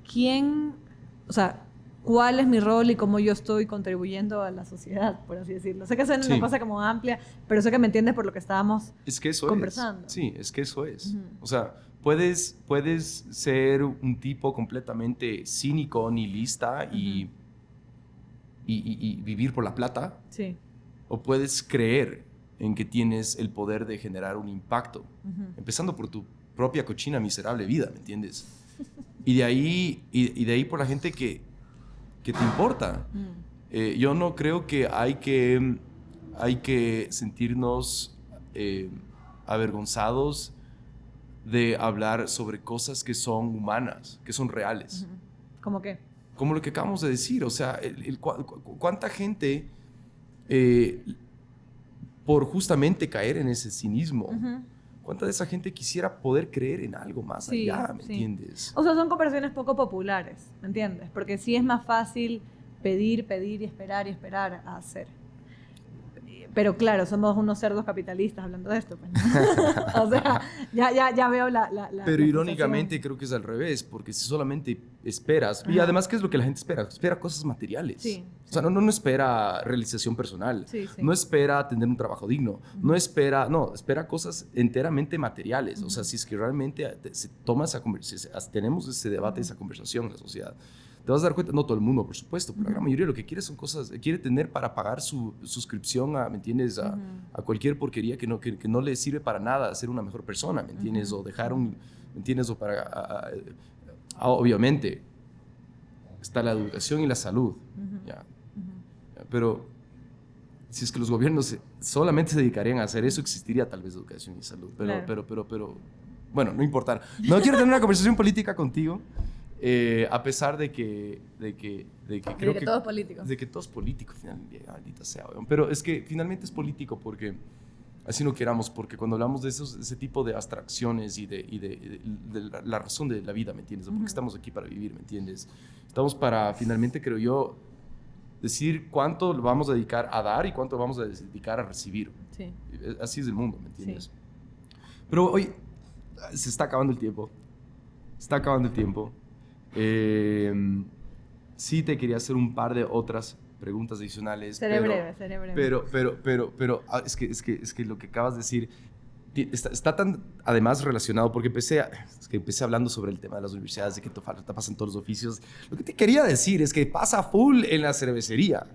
o sea, cuál es mi rol y cómo yo estoy contribuyendo a la sociedad, por así decirlo. Sé que es una cosa como amplia, pero sé que me entiendes por lo que estábamos conversando. Sí, es que eso es. O sea, puedes ser un tipo completamente cínico, nihilista y vivir por la plata. Sí. O puedes creer en que tienes el poder de generar un impacto, empezando por tu propia cochina, miserable vida, ¿me entiendes? Y de ahí por la gente que te importa. Yo no creo que hay que sentirnos avergonzados de hablar sobre cosas que son humanas, que son reales. ¿Cómo qué? Como lo que acabamos de decir, o sea, cuánta gente por justamente caer en ese cinismo, cuánta de esa gente quisiera poder creer en algo más allá, ¿me entiendes? O sea, son conversaciones poco populares, ¿me entiendes? Porque sí es más fácil pedir y esperar a hacer. Pero claro, somos unos cerdos capitalistas hablando de esto. Pues, ¿no? O sea, ya veo la Pero irónicamente creo que es al revés, porque si solamente esperas, y además, ¿qué es lo que la gente espera? Espera cosas materiales. Sí, o sea, no espera realización personal, no espera tener un trabajo digno, espera cosas enteramente materiales. O sea, si es que realmente se toma tenemos ese debate, esa conversación en la sociedad, te vas a dar cuenta, no todo el mundo, por supuesto, pero la gran mayoría lo que quiere son cosas, quiere tener para pagar su suscripción a, ¿me entiendes? A cualquier porquería que no le sirve para nada ser una mejor persona, ¿me entiendes? O dejar ¿me entiendes? O para, obviamente, está la educación y la salud, ¿ya? Pero si es que los gobiernos solamente se dedicarían a hacer eso, existiría tal vez educación y salud, pero bueno, no importa. No quiero tener una conversación política contigo. A pesar de que creo que todo es político. De que todo es político, finalmente, sea, pero es que finalmente es político porque así no queramos, porque cuando hablamos de ese tipo de abstracciones y de la razón de la vida, ¿me entiendes? Porque estamos aquí para vivir, ¿me entiendes? Estamos para finalmente, creo yo, decir cuánto lo vamos a dedicar a dar y cuánto vamos a dedicar a recibir. Sí. Así es el mundo, ¿me entiendes? Sí. Pero hoy se está acabando el tiempo. Sí te quería hacer un par de otras preguntas adicionales. Seré breve. Pero es que lo que acabas de decir está tan además relacionado, porque empecé hablando sobre el tema de las universidades, de que te pasan todos los oficios. Lo que te quería decir es que pasa full en la cervecería,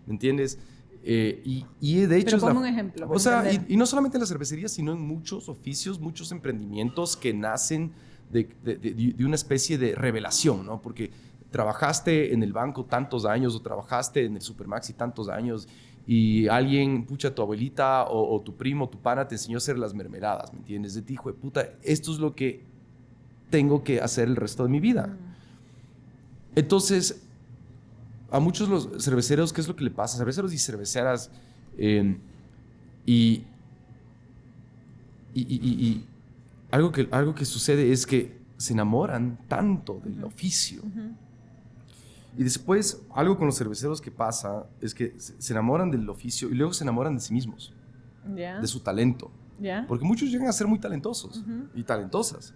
¿me entiendes? Y de hecho... Pero ponme un ejemplo. O sea, y no solamente en la cervecería, sino en muchos oficios, muchos emprendimientos que nacen de una especie de revelación, ¿no? Porque trabajaste en el banco tantos años o trabajaste en el Supermaxi tantos años y alguien, pucha, tu abuelita o tu primo, tu pana te enseñó a hacer las mermeladas, ¿me entiendes? De ti, hijo de puta, esto es lo que tengo que hacer el resto de mi vida. Entonces, a muchos los cerveceros, ¿qué es lo que le pasa? Cerveceros y cerveceras y algo que sucede es que se enamoran tanto del oficio. Y después, algo con los cerveceros que pasa es que se enamoran del oficio y luego se enamoran de sí mismos, de su talento. Porque muchos llegan a ser muy talentosos y talentosas.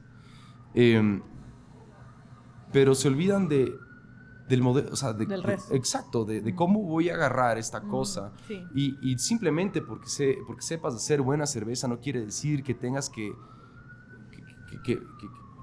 Pero se olvidan del modelo, o sea, del resto. Exacto, de cómo voy a agarrar esta cosa. Sí. Y simplemente porque sepas hacer buena cerveza no quiere decir que tengas que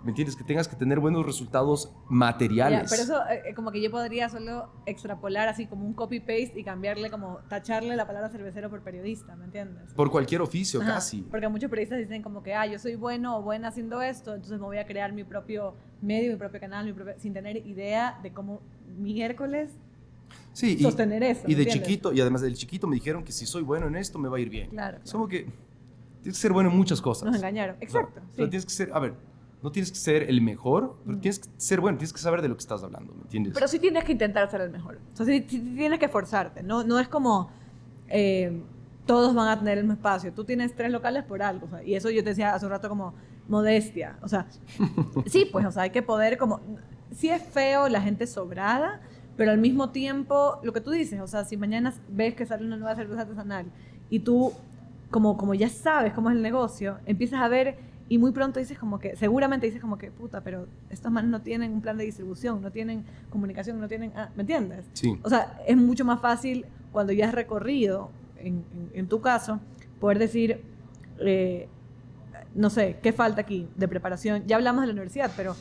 ¿me entiendes? Que tengas que tener buenos resultados materiales. Pero eso como que yo podría solo extrapolar así como un copy-paste y cambiarle como, tacharle la palabra cervecero por periodista, ¿me entiendes? Por cualquier oficio, casi. Porque muchos periodistas dicen como que, yo soy bueno o buena haciendo esto, entonces me voy a crear mi propio medio, mi propio canal, sin tener idea de cómo miércoles sostener eso. Y de chiquito, y además del chiquito me dijeron que si soy bueno en esto me va a ir bien. Claro. Es como que tienes que ser bueno en muchas cosas. Nos engañaron, exacto. O sea, tienes que ser, no tienes que ser el mejor, pero tienes que ser bueno, tienes que saber de lo que estás hablando, ¿me entiendes? Pero sí tienes que intentar ser el mejor. O sea, sí tienes que esforzarte. No es como todos van a tener el mismo espacio. Tú tienes 3 locales por algo. O sea, y eso yo te decía hace un rato como modestia. O sea, sí, pues, o sea, hay que poder como... Sí es feo la gente sobrada, pero al mismo tiempo, lo que tú dices, o sea, si mañana ves que sale una nueva cerveza artesanal y tú como ya sabes cómo es el negocio, empiezas a ver y muy pronto dices como que, seguramente dices como que, puta, pero estos manes no tienen un plan de distribución, no tienen comunicación, no tienen, ¿me entiendes? Sí. O sea, es mucho más fácil cuando ya has recorrido, en tu caso, poder decir, no sé, ¿qué falta aquí de preparación? Ya hablamos de la universidad, pero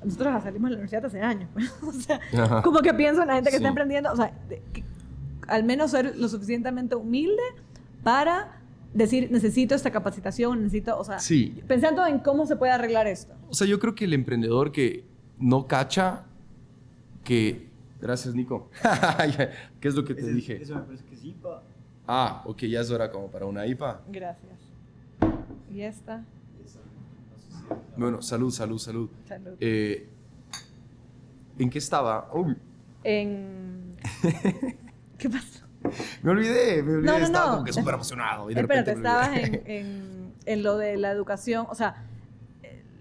nosotros salimos de la universidad hace años. O sea, como que pienso en la gente que está emprendiendo, o sea, al menos ser lo suficientemente humilde para decir, necesito esta capacitación, necesito, o sea, pensando en cómo se puede arreglar esto. O sea, yo creo que el emprendedor que no cacha que... Gracias, Nico. ¿Qué es lo que te dije? Eso me parece que es IPA. Ah, ok, ya es hora como para una IPA. Gracias. ¿Y esta? Bueno, salud. Salud. ¿En qué estaba? Uy. ¿Qué pasó? Me olvidé. No. Estaba como que súper emocionado. Y de Espérate, repente estabas en lo de la educación, o sea,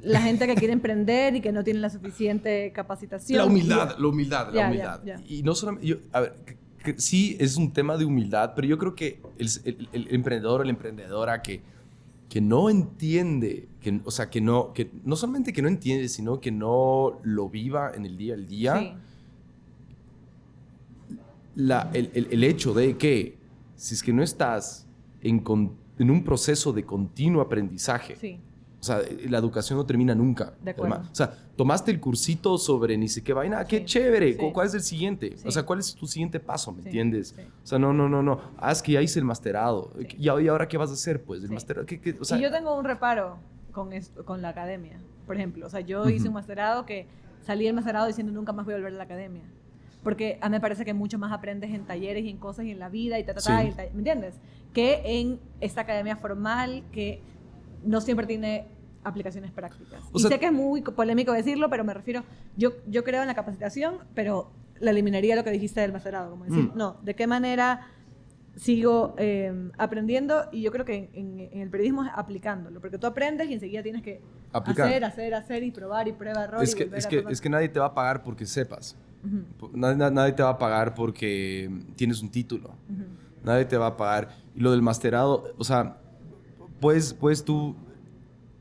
la gente que quiere emprender y que no tiene la suficiente capacitación. La humildad. Ya. Y no solamente... a ver, que sí es un tema de humildad, pero yo creo que el emprendedor o la emprendedora que no entiende, o sea, que no solamente que no entiende, sino que no lo viva en el día al día, Sí. El hecho de que si es que no estás en un proceso de continuo aprendizaje, Sí. o sea, la educación no termina nunca. De acuerdo. O sea, tomaste el cursito sobre ni sé qué vaina, qué chévere, Sí. ¿cuál es el siguiente? Sí. O sea, ¿cuál es tu siguiente paso? ¿Me Sí. entiendes? Sí. O sea, no. Es que ya hice el masterado. Sí. ¿Y ahora qué vas a hacer? Pues el Sí. masterado. O sea, y yo tengo un reparo con esto, con la academia, por ejemplo. O sea, yo hice un masterado que salí del masterado diciendo nunca más voy a volver a la academia. Porque a mí me parece que mucho más aprendes en talleres y en cosas y en la vida y Sí. ¿me entiendes? Que en esta academia formal que no siempre tiene aplicaciones prácticas. O Y sea, sé que es muy polémico decirlo, pero me refiero, yo creo en la capacitación, pero la eliminaría lo que dijiste del masterado, como decir, no, ¿de qué manera sigo aprendiendo? Y yo creo que en el periodismo es aplicándolo, porque tú aprendes y enseguida tienes que Aplicar. hacer y probar y prueba, error. es que nadie te va a pagar porque sepas. Nadie te va a pagar porque tienes un título. Nadie te va a pagar. Y lo del masterado, o sea, puedes tú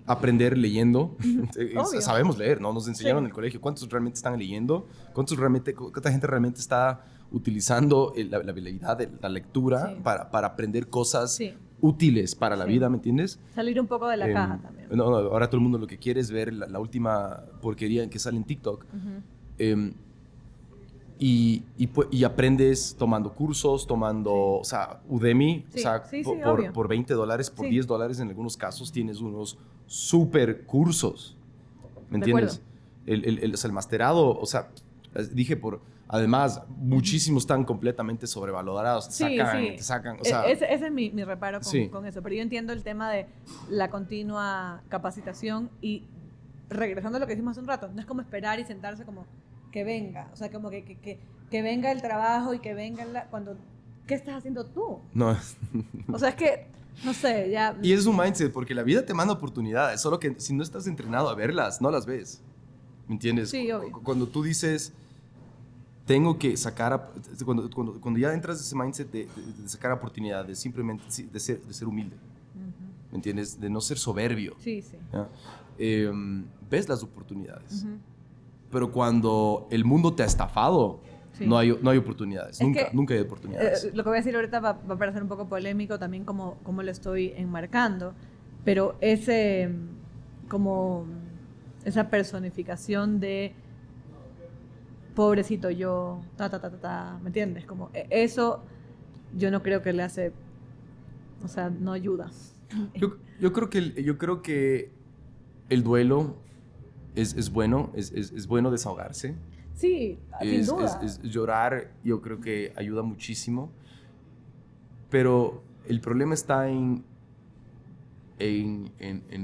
aprender leyendo. Obvio. Sabemos leer, ¿no? Nos enseñaron Sí. en el colegio. ¿Cuántos realmente están leyendo? ¿Cuánta gente realmente está utilizando la habilidad de la lectura Sí. para aprender cosas Sí. útiles para la Sí. vida, ¿me entiendes? Salir un poco de la caja también. No, ahora todo el mundo lo que quiere es ver la última porquería en que sale en TikTok. Y aprendes tomando cursos, o sea, Udemy, Sí, o sea, sí, obvio. por $20, por Sí. $10 en algunos casos tienes unos super cursos, ¿me De entiendes? acuerdo. O sea, el masterado, o sea, dije además, muchísimos están completamente sobrevalorados, te sacan, o sea... Ese es mi reparo Sí. con eso, pero yo entiendo el tema de la continua capacitación y regresando a lo que dijimos hace un rato, no es como esperar y sentarse como que venga, o sea, como que venga el trabajo y que venga ¿qué estás haciendo tú? No. O sea, es que, no sé, ya... Y es un mindset, porque la vida te manda oportunidades, solo que si no estás entrenado a verlas, no las ves, ¿me entiendes? Sí, obvio. Cuando tú dices, tengo que sacar, cuando ya entras en ese mindset de sacar oportunidades, simplemente de ser humilde, ¿me entiendes? De no ser soberbio, Sí, sí. ¿ya? Ves las oportunidades. Pero cuando el mundo te ha estafado, Sí. no hay oportunidades. Nunca hay oportunidades. Lo que voy a decir ahorita va a parecer un poco polémico también como lo estoy enmarcando, pero como esa personificación de pobrecito yo, ¿me entiendes? Como eso yo no creo que le hace, o sea, no ayuda. Yo creo que el duelo es bueno, es bueno desahogarse. Sí, sin duda. Es llorar, yo creo que ayuda muchísimo. Pero el problema está en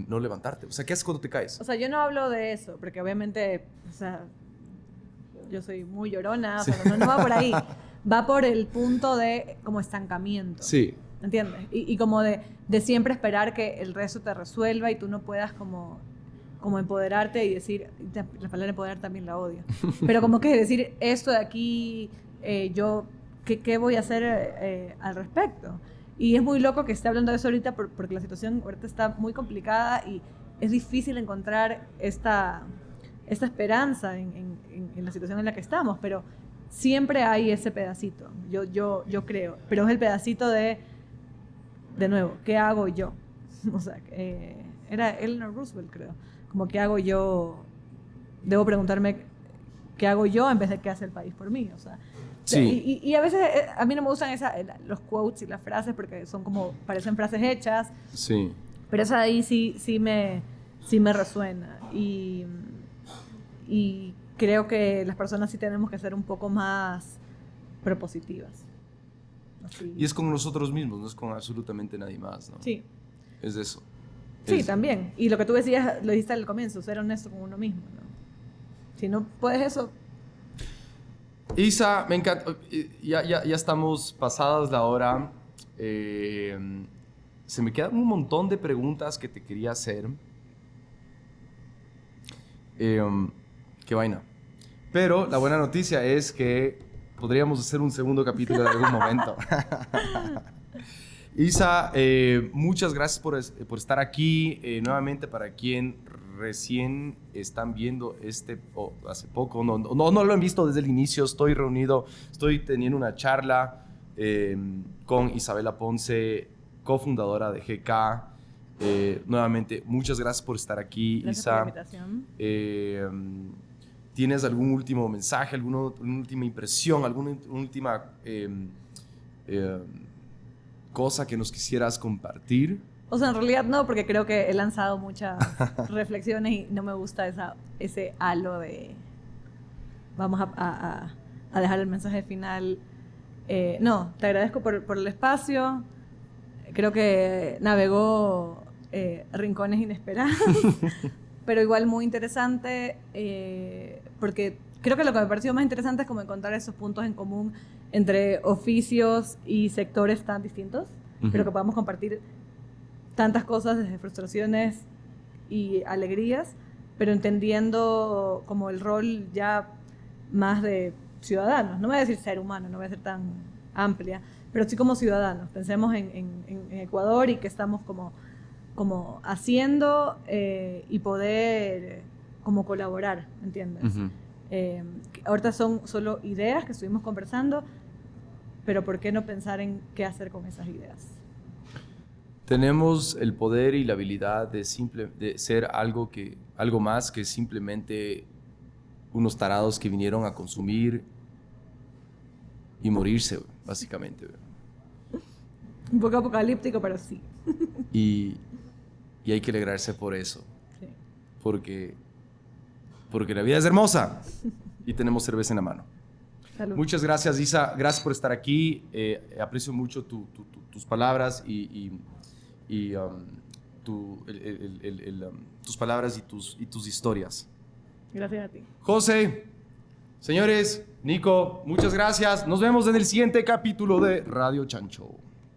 no levantarte. O sea, ¿qué haces cuando te caes? O sea, yo no hablo de eso, porque obviamente, o sea, yo soy muy llorona, Sí. o sea, no va por ahí. Va por el punto de como estancamiento. Sí. ¿Entiendes? Y como de siempre esperar que el resto te resuelva y tú no puedas como empoderarte y decir, la palabra empoderar también la odio, pero como que decir esto de aquí, yo, ¿qué voy a hacer al respecto? Y es muy loco que esté hablando de eso ahorita porque la situación ahorita está muy complicada y es difícil encontrar esta esperanza en la situación en la que estamos, pero siempre hay ese pedacito, yo creo, pero es el pedacito de nuevo, ¿qué hago yo? O sea, era Eleanor Roosevelt, creo, como ¿qué hago yo? Debo preguntarme ¿qué hago yo en vez de qué hace el país por mí? O sea, sí. y a veces a mí no me gustan los quotes y las frases porque son como, parecen frases hechas, Sí. pero esa de ahí sí me resuena y creo que las personas sí tenemos que ser un poco más propositivas. Así. Y es con nosotros mismos, no es con absolutamente nadie más, ¿no? Sí. Es eso. Sí, también. Y lo que tú decías, lo dijiste al comienzo, ser honesto con uno mismo, ¿no? Si no puedes eso... Isa, me encanta. Ya estamos pasadas la hora. Se me quedan un montón de preguntas que te quería hacer. Qué vaina. Pero la buena noticia es que podríamos hacer un segundo capítulo en algún momento. Isa, muchas gracias por estar aquí. Nuevamente, para quien recién están viendo hace poco, no lo han visto desde el inicio, estoy teniendo una charla con Isabela Ponce, cofundadora de GK. Nuevamente, muchas gracias por estar aquí, Gracias Isa. por la invitación. ¿Tienes algún último mensaje, alguna última impresión, alguna última cosa que nos quisieras compartir? O sea, en realidad no, porque creo que he lanzado muchas reflexiones y no me gusta ese halo de vamos a dejar el mensaje final. No, te agradezco por el espacio. Creo que navegó rincones inesperados, pero igual muy interesante, porque creo que lo que me pareció más interesante es como encontrar esos puntos en común entre oficios y sectores tan distintos. Creo que podamos compartir tantas cosas, desde frustraciones y alegrías, pero entendiendo como el rol ya más de ciudadanos. No voy a decir ser humano, no voy a ser tan amplia, pero sí como ciudadanos. Pensemos en Ecuador y qué estamos como haciendo y poder como colaborar, ¿entiendes? Ahorita son solo ideas que estuvimos conversando, pero ¿por qué no pensar en qué hacer con esas ideas? Tenemos el poder y la habilidad de ser algo más que simplemente unos tarados que vinieron a consumir y morirse, básicamente. Un poco apocalíptico, pero sí. Y hay que alegrarse por eso. Sí. Porque la vida es hermosa y tenemos cerveza en la mano. Salud. Muchas gracias, Isa. Gracias por estar aquí. Aprecio mucho tus palabras tus palabras y tus historias. Gracias a ti. José, señores, Nico, muchas gracias. Nos vemos en el siguiente capítulo de Radio Chancho.